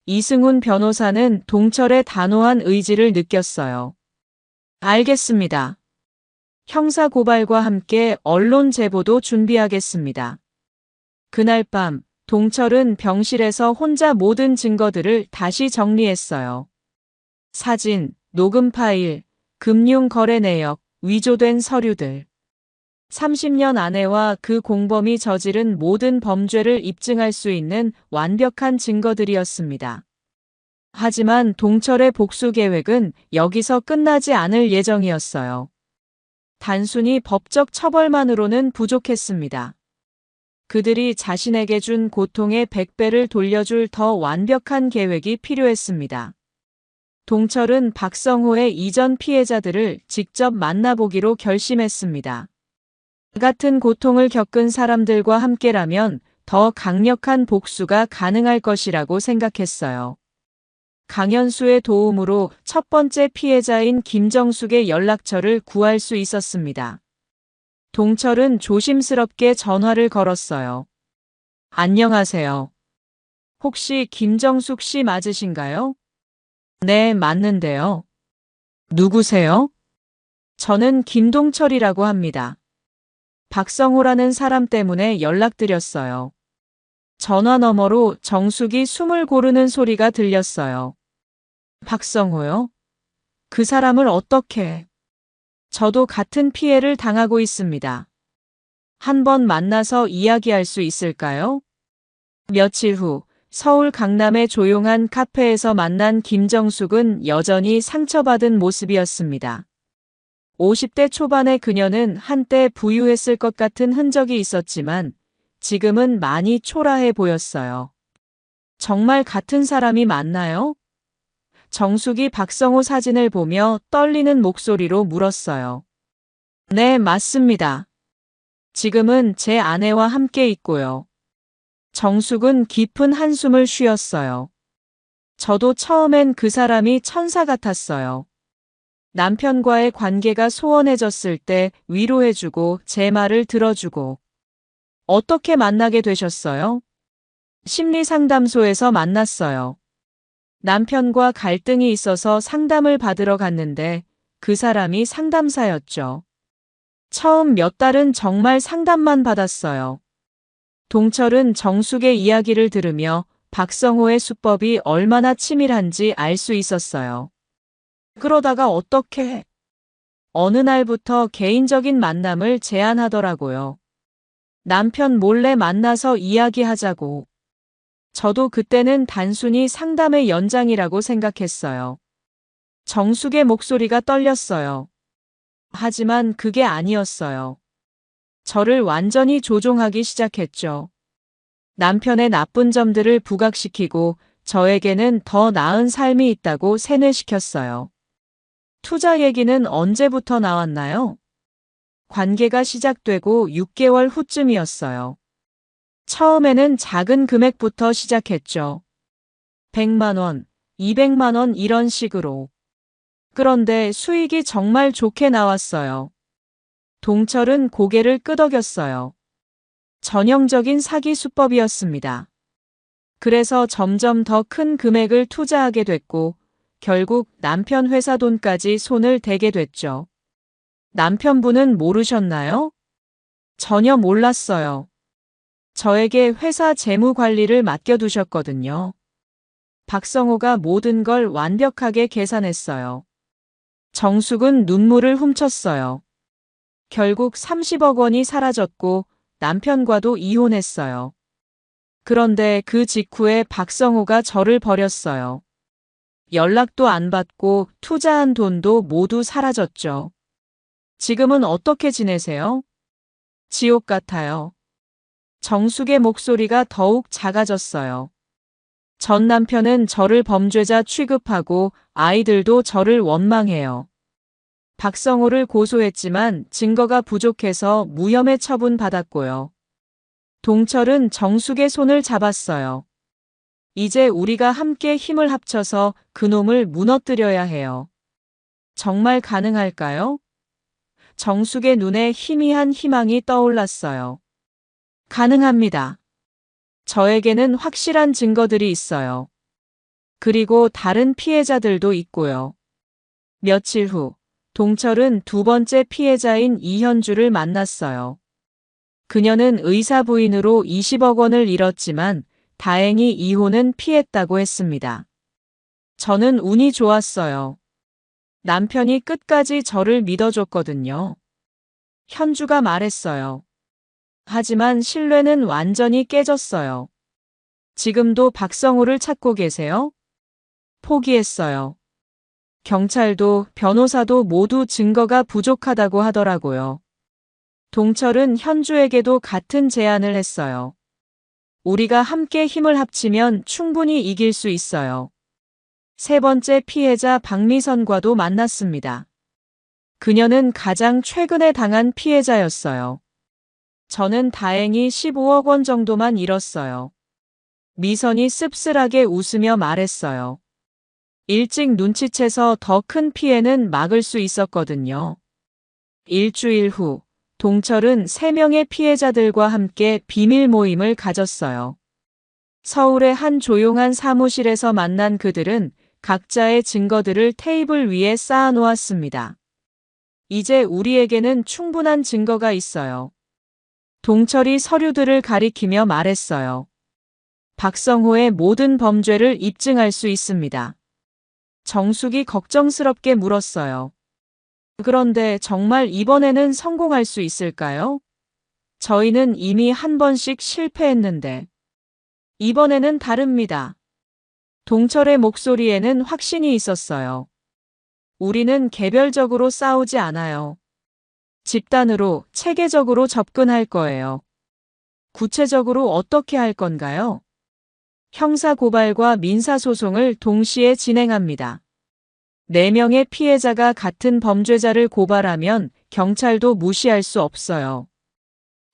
이승훈 변호사는 동철의 단호한 의지를 느꼈어요. 알겠습니다. 형사 고발과 함께 언론 제보도 준비하겠습니다. 그날 밤, 동철은 병실에서 혼자 모든 증거들을 다시 정리했어요. 사진, 녹음 파일, 금융 거래 내역, 위조된 서류들. 30년 아내와 그 공범이 저지른 모든 범죄를 입증할 수 있는 완벽한 증거들이었습니다. 하지만 동철의 복수 계획은 여기서 끝나지 않을 예정이었어요. 단순히 법적 처벌만으로는 부족했습니다. 그들이 자신에게 준 고통의 100배를 돌려줄 더 완벽한 계획이 필요했습니다. 동철은 박성호의 이전 피해자들을 직접 만나보기로 결심했습니다. 같은 고통을 겪은 사람들과 함께라면 더 강력한 복수가 가능할 것이라고 생각했어요. 강현수의 도움으로 첫 번째 피해자인 김정숙의 연락처를 구할 수 있었습니다. 동철은 조심스럽게 전화를 걸었어요. 안녕하세요. 혹시 김정숙 씨 맞으신가요? 네, 맞는데요. 누구세요? 저는 김동철이라고 합니다. 박성호라는 사람 때문에 연락드렸어요. 전화 너머로 정숙이 숨을 고르는 소리가 들렸어요. 박성호요? 그 사람을 어떻게? 저도 같은 피해를 당하고 있습니다. 한번 만나서 이야기할 수 있을까요? 며칠 후 서울 강남의 조용한 카페에서 만난 김정숙은 여전히 상처받은 모습이었습니다. 50대 초반의 그녀는 한때 부유했을 것 같은 흔적이 있었지만 지금은 많이 초라해 보였어요. 정말 같은 사람이 맞나요? 정숙이 박성호 사진을 보며 떨리는 목소리로 물었어요. 네, 맞습니다. 지금은 제 아내와 함께 있고요. 정숙은 깊은 한숨을 쉬었어요. 저도 처음엔 그 사람이 천사 같았어요. 남편과의 관계가 소원해졌을 때 위로해주고 제 말을 들어주고. 어떻게 만나게 되셨어요? 심리상담소에서 만났어요. 남편과 갈등이 있어서 상담을 받으러 갔는데 그 사람이 상담사였죠. 처음 몇 달은 정말 상담만 받았어요. 동철은 정숙의 이야기를 들으며 박성호의 수법이 얼마나 치밀한지 알 수 있었어요. 그러다가 어떻게? 어느 날부터 개인적인 만남을 제안하더라고요. 남편 몰래 만나서 이야기하자고. 저도 그때는 단순히 상담의 연장이라고 생각했어요. 정숙의 목소리가 떨렸어요. 하지만 그게 아니었어요. 저를 완전히 조종하기 시작했죠. 남편의 나쁜 점들을 부각시키고 저에게는 더 나은 삶이 있다고 세뇌시켰어요. 투자 얘기는 언제부터 나왔나요? 관계가 시작되고 6개월 후쯤이었어요. 처음에는 작은 금액부터 시작했죠. 100만 원, 200만 원 이런 식으로. 그런데 수익이 정말 좋게 나왔어요. 동철은 고개를 끄덕였어요. 전형적인 사기 수법이었습니다. 그래서 점점 더 큰 금액을 투자하게 됐고, 결국 남편 회사 돈까지 손을 대게 됐죠. 남편분은 모르셨나요? 전혀 몰랐어요. 저에게 회사 재무 관리를 맡겨두셨거든요. 박성호가 모든 걸 완벽하게 계산했어요. 정숙은 눈물을 훔쳤어요. 결국 30억 원이 사라졌고 남편과도 이혼했어요. 그런데 그 직후에 박성호가 저를 버렸어요. 연락도 안 받고 투자한 돈도 모두 사라졌죠. 지금은 어떻게 지내세요? 지옥 같아요. 정숙의 목소리가 더욱 작아졌어요. 전 남편은 저를 범죄자 취급하고 아이들도 저를 원망해요. 박성호를 고소했지만 증거가 부족해서 무혐의 처분받았고요. 동철은 정숙의 손을 잡았어요. 이제 우리가 함께 힘을 합쳐서 그놈을 무너뜨려야 해요. 정말 가능할까요? 정숙의 눈에 희미한 희망이 떠올랐어요. 가능합니다. 저에게는 확실한 증거들이 있어요. 그리고 다른 피해자들도 있고요. 며칠 후, 동철은 두 번째 피해자인 이현주를 만났어요. 그녀는 의사 부인으로 20억 원을 잃었지만 다행히 이혼은 피했다고 했습니다. 저는 운이 좋았어요. 남편이 끝까지 저를 믿어줬거든요. 현주가 말했어요. 하지만 신뢰는 완전히 깨졌어요. 지금도 박성호를 찾고 계세요? 포기했어요. 경찰도 변호사도 모두 증거가 부족하다고 하더라고요. 동철은 현주에게도 같은 제안을 했어요. 우리가 함께 힘을 합치면 충분히 이길 수 있어요. 세 번째 피해자 박미선과도 만났습니다. 그녀는 가장 최근에 당한 피해자였어요. 저는 다행히 15억 원 정도만 잃었어요. 미선이 씁쓸하게 웃으며 말했어요. 일찍 눈치채서 더 큰 피해는 막을 수 있었거든요. 일주일 후, 동철은 3명의 피해자들과 함께 비밀 모임을 가졌어요. 서울의 한 조용한 사무실에서 만난 그들은 각자의 증거들을 테이블 위에 쌓아놓았습니다. 이제 우리에게는 충분한 증거가 있어요. 동철이 서류들을 가리키며 말했어요. 박성호의 모든 범죄를 입증할 수 있습니다. 정숙이 걱정스럽게 물었어요. 그런데 정말 이번에는 성공할 수 있을까요? 저희는 이미 한 번씩 실패했는데. 이번에는 다릅니다. 동철의 목소리에는 확신이 있었어요. 우리는 개별적으로 싸우지 않아요. 집단으로, 체계적으로 접근할 거예요. 구체적으로 어떻게 할 건가요? 형사고발과 민사소송을 동시에 진행합니다. 4명의 피해자가 같은 범죄자를 고발하면 경찰도 무시할 수 없어요.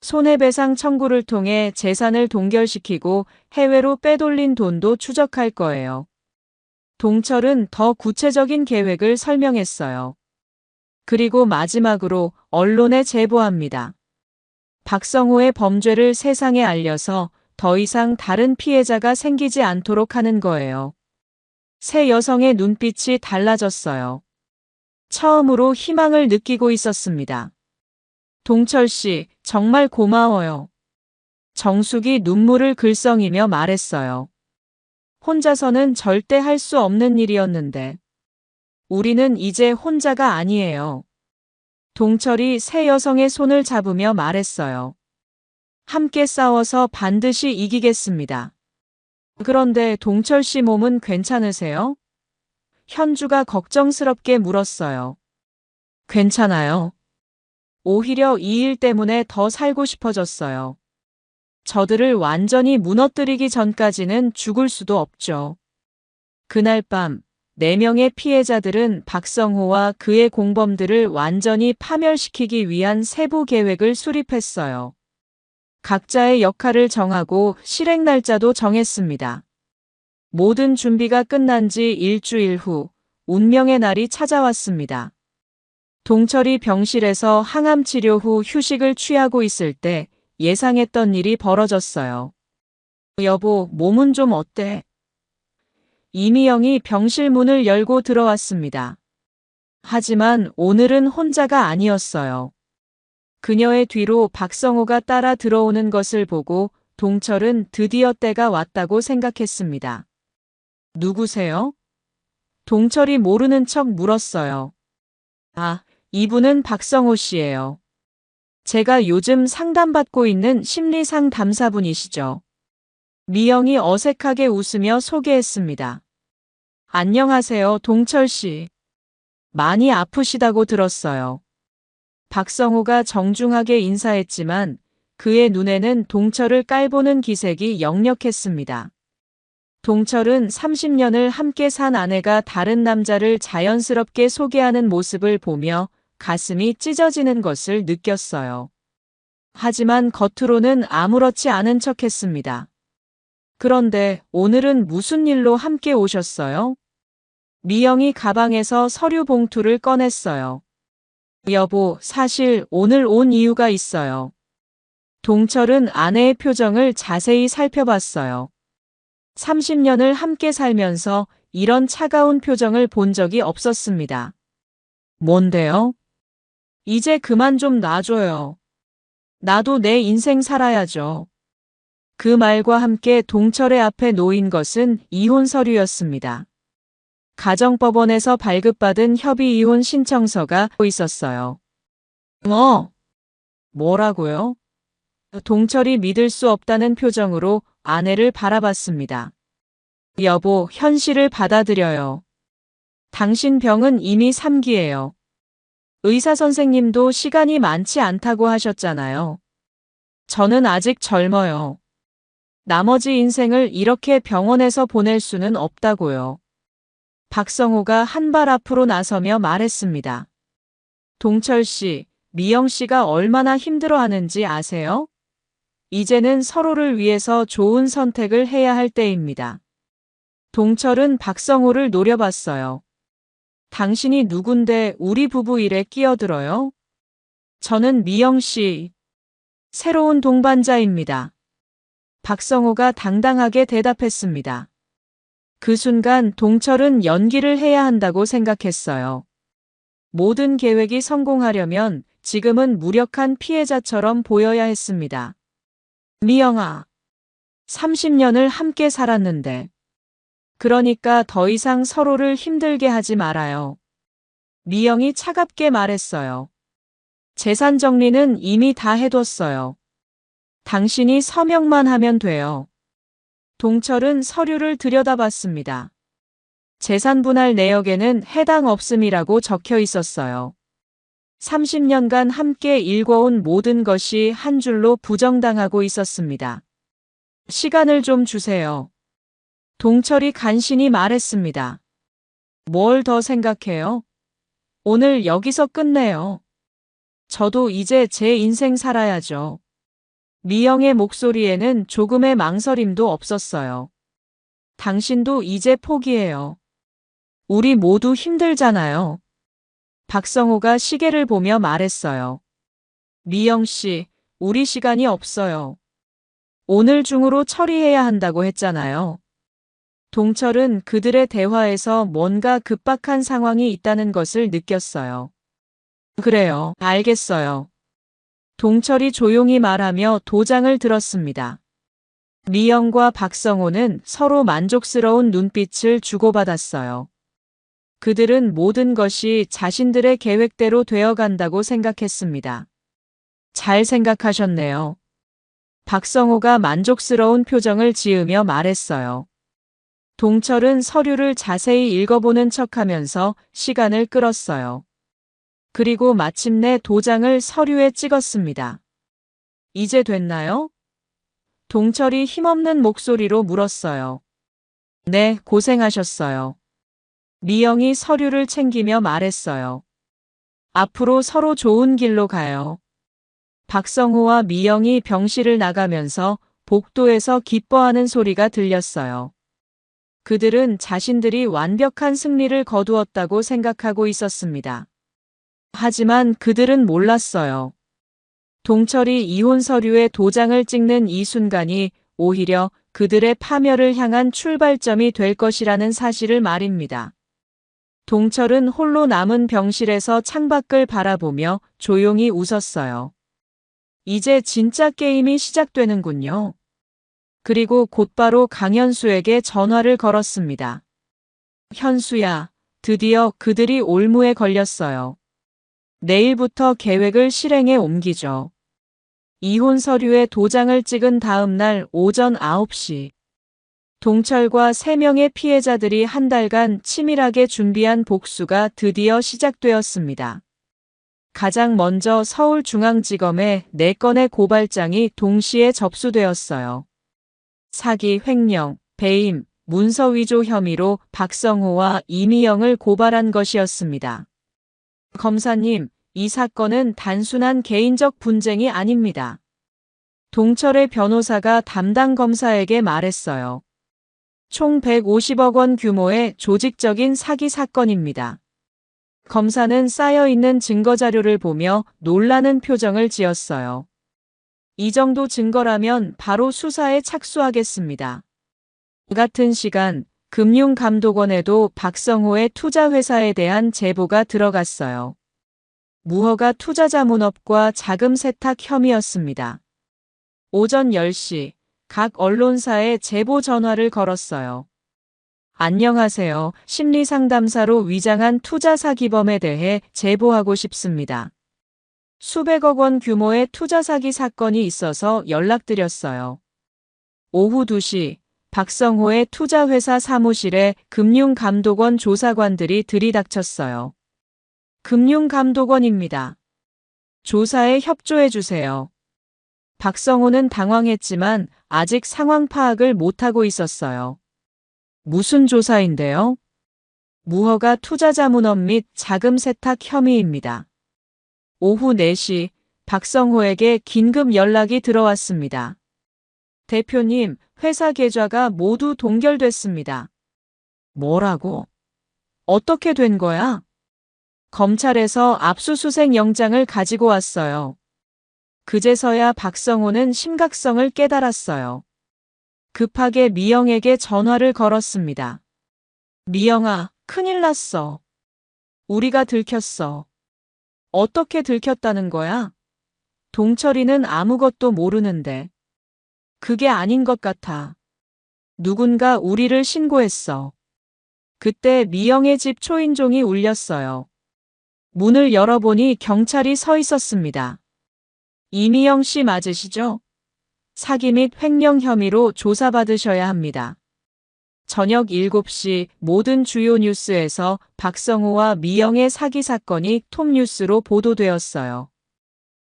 손해배상 청구를 통해 재산을 동결시키고 해외로 빼돌린 돈도 추적할 거예요. 동철은 더 구체적인 계획을 설명했어요. 그리고 마지막으로 언론에 제보합니다. 박성호의 범죄를 세상에 알려서 더 이상 다른 피해자가 생기지 않도록 하는 거예요. 세 여성의 눈빛이 달라졌어요. 처음으로 희망을 느끼고 있었습니다. 동철 씨, 정말 고마워요. 정숙이 눈물을 글썽이며 말했어요. 혼자서는 절대 할 수 없는 일이었는데. 우리는 이제 혼자가 아니에요. 동철이 세 여성의 손을 잡으며 말했어요. 함께 싸워서 반드시 이기겠습니다. 그런데 동철 씨 몸은 괜찮으세요? 현주가 걱정스럽게 물었어요. 괜찮아요. 오히려 이 일 때문에 더 살고 싶어졌어요. 저들을 완전히 무너뜨리기 전까지는 죽을 수도 없죠. 그날 밤 4명의 피해자들은 박성호와 그의 공범들을 완전히 파멸시키기 위한 세부 계획을 수립했어요. 각자의 역할을 정하고 실행 날짜도 정했습니다. 모든 준비가 끝난 지 일주일 후 운명의 날이 찾아왔습니다. 동철이 병실에서 항암 치료 후 휴식을 취하고 있을 때 예상했던 일이 벌어졌어요. 여보, 몸은 좀 어때? 이미영이 병실 문을 열고 들어왔습니다. 하지만 오늘은 혼자가 아니었어요. 그녀의 뒤로 박성호가 따라 들어오는 것을 보고 동철은 드디어 때가 왔다고 생각했습니다. 누구세요? 동철이 모르는 척 물었어요. 아, 이분은 박성호 씨예요. 제가 요즘 상담받고 있는 심리상담사분이시죠. 미영이 어색하게 웃으며 소개했습니다. 안녕하세요, 동철 씨. 많이 아프시다고 들었어요. 박성호가 정중하게 인사했지만 그의 눈에는 동철을 깔보는 기색이 역력했습니다. 동철은 30년을 함께 산 아내가 다른 남자를 자연스럽게 소개하는 모습을 보며 가슴이 찢어지는 것을 느꼈어요. 하지만 겉으로는 아무렇지 않은 척했습니다. 그런데 오늘은 무슨 일로 함께 오셨어요? 미영이 가방에서 서류 봉투를 꺼냈어요. 여보, 사실 오늘 온 이유가 있어요. 동철은 아내의 표정을 자세히 살펴봤어요. 30년을 함께 살면서 이런 차가운 표정을 본 적이 없었습니다. 뭔데요? 이제 그만 좀 놔줘요. 나도 내 인생 살아야죠. 그 말과 함께 동철의 앞에 놓인 것은 이혼 서류였습니다. 가정법원에서 발급받은 협의 이혼 신청서가 있었어요. 뭐라고요? 동철이 믿을 수 없다는 표정으로 아내를 바라봤습니다. 여보, 현실을 받아들여요. 당신 병은 이미 3기예요. 의사 선생님도 시간이 많지 않다고 하셨잖아요. 저는 아직 젊어요. 나머지 인생을 이렇게 병원에서 보낼 수는 없다고요. 박성호가 한 발 앞으로 나서며 말했습니다. 동철 씨, 미영 씨가 얼마나 힘들어하는지 아세요? 이제는 서로를 위해서 좋은 선택을 해야 할 때입니다. 동철은 박성호를 노려봤어요. 당신이 누군데 우리 부부 일에 끼어들어요? 저는 미영 씨, 새로운 동반자입니다. 박성호가 당당하게 대답했습니다. 그 순간 동철은 연기를 해야 한다고 생각했어요. 모든 계획이 성공하려면 지금은 무력한 피해자처럼 보여야 했습니다. 미영아, 30년을 함께 살았는데. 그러니까 더 이상 서로를 힘들게 하지 말아요. 미영이 차갑게 말했어요. 재산 정리는 이미 다 해뒀어요. 당신이 서명만 하면 돼요. 동철은 서류를 들여다봤습니다. 재산 분할 내역에는 해당 없음이라고 적혀 있었어요. 30년간 함께 일궈온 모든 것이 한 줄로 부정당하고 있었습니다. 시간을 좀 주세요. 동철이 간신히 말했습니다. 뭘 더 생각해요? 오늘 여기서 끝내요. 저도 이제 제 인생 살아야죠. 미영의 목소리에는 조금의 망설임도 없었어요. 당신도 이제 포기해요. 우리 모두 힘들잖아요. 박성호가 시계를 보며 말했어요. 미영 씨, 우리 시간이 없어요. 오늘 중으로 처리해야 한다고 했잖아요. 동철은 그들의 대화에서 뭔가 급박한 상황이 있다는 것을 느꼈어요. 그래요, 알겠어요. 동철이 조용히 말하며 도장을 들었습니다. 미영과 박성호는 서로 만족스러운 눈빛을 주고받았어요. 그들은 모든 것이 자신들의 계획대로 되어간다고 생각했습니다. 잘 생각하셨네요. 박성호가 만족스러운 표정을 지으며 말했어요. 동철은 서류를 자세히 읽어보는 척하면서 시간을 끌었어요. 그리고 마침내 도장을 서류에 찍었습니다. 이제 됐나요? 동철이 힘없는 목소리로 물었어요. 네, 고생하셨어요. 미영이 서류를 챙기며 말했어요. 앞으로 서로 좋은 길로 가요. 박성호와 미영이 병실을 나가면서 복도에서 기뻐하는 소리가 들렸어요. 그들은 자신들이 완벽한 승리를 거두었다고 생각하고 있었습니다. 하지만 그들은 몰랐어요. 동철이 이혼 서류에 도장을 찍는 이 순간이 오히려 그들의 파멸을 향한 출발점이 될 것이라는 사실을 말입니다. 동철은 홀로 남은 병실에서 창밖을 바라보며 조용히 웃었어요. 이제 진짜 게임이 시작되는군요. 그리고 곧바로 강현수에게 전화를 걸었습니다. 현수야, 드디어 그들이 올무에 걸렸어요. 내일부터 계획을 실행에 옮기죠. 이혼 서류에 도장을 찍은 다음 날 오전 9시. 동철과 3명의 피해자들이 한 달간 치밀하게 준비한 복수가 드디어 시작되었습니다. 가장 먼저 서울중앙지검에 4건의 고발장이 동시에 접수되었어요. 사기, 횡령, 배임, 문서 위조 혐의로 박성호와 이미영을 고발한 것이었습니다. 검사님, 이 사건은 단순한 개인적 분쟁이 아닙니다. 동철의 변호사가 담당 검사에게 말했어요. 총 150억 원 규모의 조직적인 사기 사건입니다. 검사는 쌓여있는 증거자료를 보며 놀라는 표정을 지었어요. 이 정도 증거라면 바로 수사에 착수하겠습니다. 같은 시간, 금융감독원에도 박성호의 투자회사에 대한 제보가 들어갔어요. 무허가 투자자문업과 자금 세탁 혐의였습니다. 오전 10시, 각 언론사에 제보 전화를 걸었어요. 안녕하세요. 심리상담사로 위장한 투자 사기범에 대해 제보하고 싶습니다. 수백억 원 규모의 투자 사기 사건이 있어서 연락드렸어요. 오후 2시, 박성호의 투자회사 사무실에 금융감독원 조사관들이 들이닥쳤어요. 금융감독원입니다. 조사에 협조해주세요. 박성호는 당황했지만 아직 상황 파악을 못하고 있었어요. 무슨 조사인데요? 무허가 투자자문업 및 자금 세탁 혐의입니다. 오후 4시, 박성호에게 긴급 연락이 들어왔습니다. 대표님, 회사 계좌가 모두 동결됐습니다. 뭐라고? 어떻게 된 거야? 검찰에서 압수수색 영장을 가지고 왔어요. 그제서야 박성호는 심각성을 깨달았어요. 급하게 미영에게 전화를 걸었습니다. 미영아, 큰일 났어. 우리가 들켰어. 어떻게 들켰다는 거야? 동철이는 아무것도 모르는데. 그게 아닌 것 같아. 누군가 우리를 신고했어. 그때 미영의 집 초인종이 울렸어요. 문을 열어보니 경찰이 서 있었습니다. 이미영 씨 맞으시죠? 사기 및 횡령 혐의로 조사받으셔야 합니다. 저녁 7시 모든 주요 뉴스에서 박성호와 미영의 사기 사건이 톱뉴스로 보도되었어요.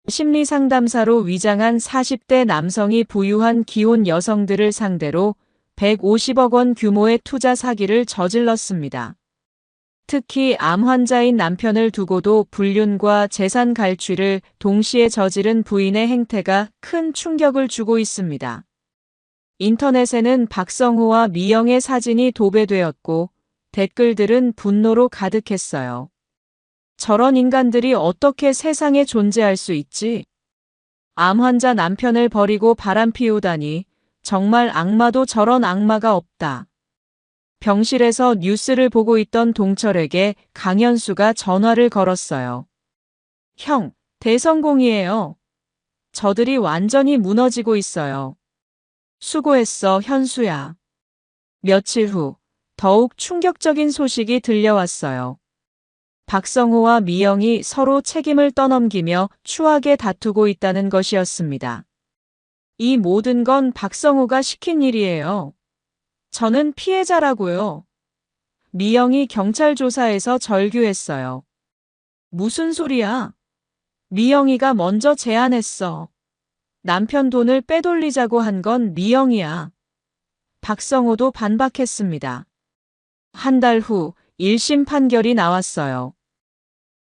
심리상담사로 위장한 40대 남성이 부유한 기혼 여성들을 상대로 150억 원 규모의 투자 사기를 저질렀습니다. 특히 암 환자인 남편을 두고도 불륜과 재산 갈취를 동시에 저지른 부인의 행태가 큰 충격을 주고 있습니다. 인터넷에는 박성호와 미영의 사진이 도배되었고 댓글들은 분노로 가득했어요. 저런 인간들이 어떻게 세상에 존재할 수 있지? 암 환자 남편을 버리고 바람 피우다니 정말 악마도 저런 악마가 없다. 병실에서 뉴스를 보고 있던 동철에게 강현수가 전화를 걸었어요. 형, 대성공이에요. 저들이 완전히 무너지고 있어요. 수고했어, 현수야. 며칠 후, 더욱 충격적인 소식이 들려왔어요. 박성호와 미영이 서로 책임을 떠넘기며 추하게 다투고 있다는 것이었습니다. 이 모든 건 박성호가 시킨 일이에요. 저는 피해자라고요. 미영이 경찰 조사에서 절규했어요. 무슨 소리야? 미영이가 먼저 제안했어. 남편 돈을 빼돌리자고 한 건 미영이야. 박성호도 반박했습니다. 한 달 후 1심 판결이 나왔어요.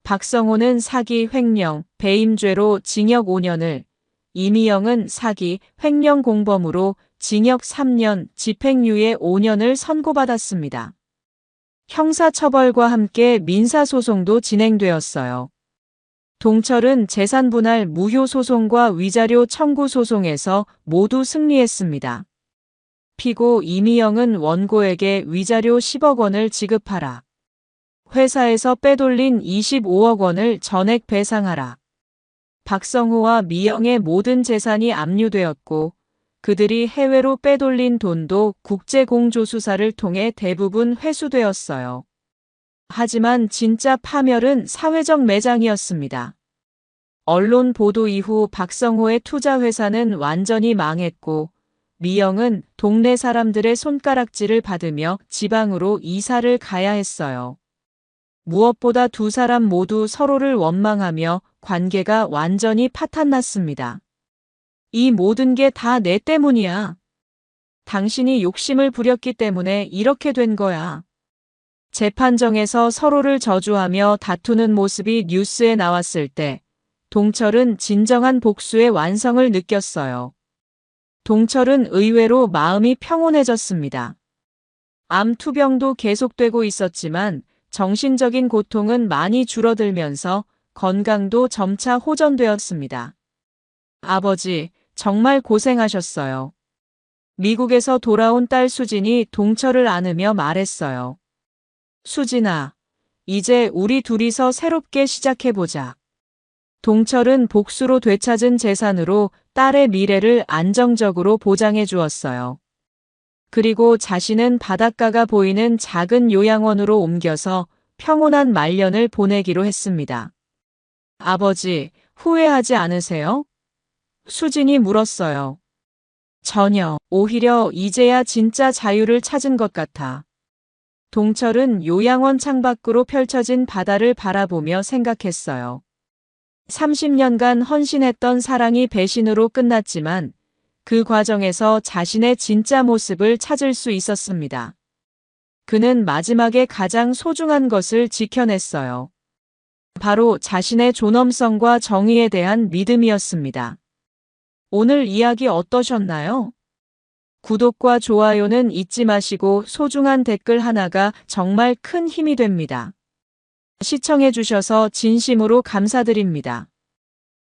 박성호는 사기, 횡령, 배임죄로 징역 5년을, 이미영은 사기, 횡령 공범으로 징역 3년, 집행유예 5년을 선고받았습니다. 형사처벌과 함께 민사소송도 진행되었어요. 동철은 재산분할 무효소송과 위자료 청구 소송에서 모두 승리했습니다. 피고 이미영은 원고에게 위자료 10억 원을 지급하라. 회사에서 빼돌린 25억 원을 전액 배상하라. 박성호와 미영의 모든 재산이 압류되었고 그들이 해외로 빼돌린 돈도 국제공조수사를 통해 대부분 회수되었어요. 하지만 진짜 파멸은 사회적 매장이었습니다. 언론 보도 이후 박성호의 투자회사는 완전히 망했고 미영은 동네 사람들의 손가락질을 받으며 지방으로 이사를 가야 했어요. 무엇보다 두 사람 모두 서로를 원망하며 관계가 완전히 파탄났습니다. 이 모든 게 다 내 때문이야. 당신이 욕심을 부렸기 때문에 이렇게 된 거야. 재판정에서 서로를 저주하며 다투는 모습이 뉴스에 나왔을 때 동철은 진정한 복수의 완성을 느꼈어요. 동철은 의외로 마음이 평온해졌습니다. 암 투병도 계속되고 있었지만 정신적인 고통은 많이 줄어들면서 건강도 점차 호전되었습니다. 아버지, 정말 고생하셨어요. 미국에서 돌아온 딸 수진이 동철을 안으며 말했어요. 수진아, 이제 우리 둘이서 새롭게 시작해보자. 동철은 복수로 되찾은 재산으로 딸의 미래를 안정적으로 보장해 주었어요. 그리고 자신은 바닷가가 보이는 작은 요양원으로 옮겨서 평온한 말년을 보내기로 했습니다. 아버지, 후회하지 않으세요? 수진이 물었어요. 전혀, 오히려 이제야 진짜 자유를 찾은 것 같아. 동철은 요양원 창밖으로 펼쳐진 바다를 바라보며 생각했어요. 30년간 헌신했던 사랑이 배신으로 끝났지만 그 과정에서 자신의 진짜 모습을 찾을 수 있었습니다. 그는 마지막에 가장 소중한 것을 지켜냈어요. 바로 자신의 존엄성과 정의에 대한 믿음이었습니다. 오늘 이야기 어떠셨나요? 구독과 좋아요는 잊지 마시고 소중한 댓글 하나가 정말 큰 힘이 됩니다. 시청해주셔서 진심으로 감사드립니다.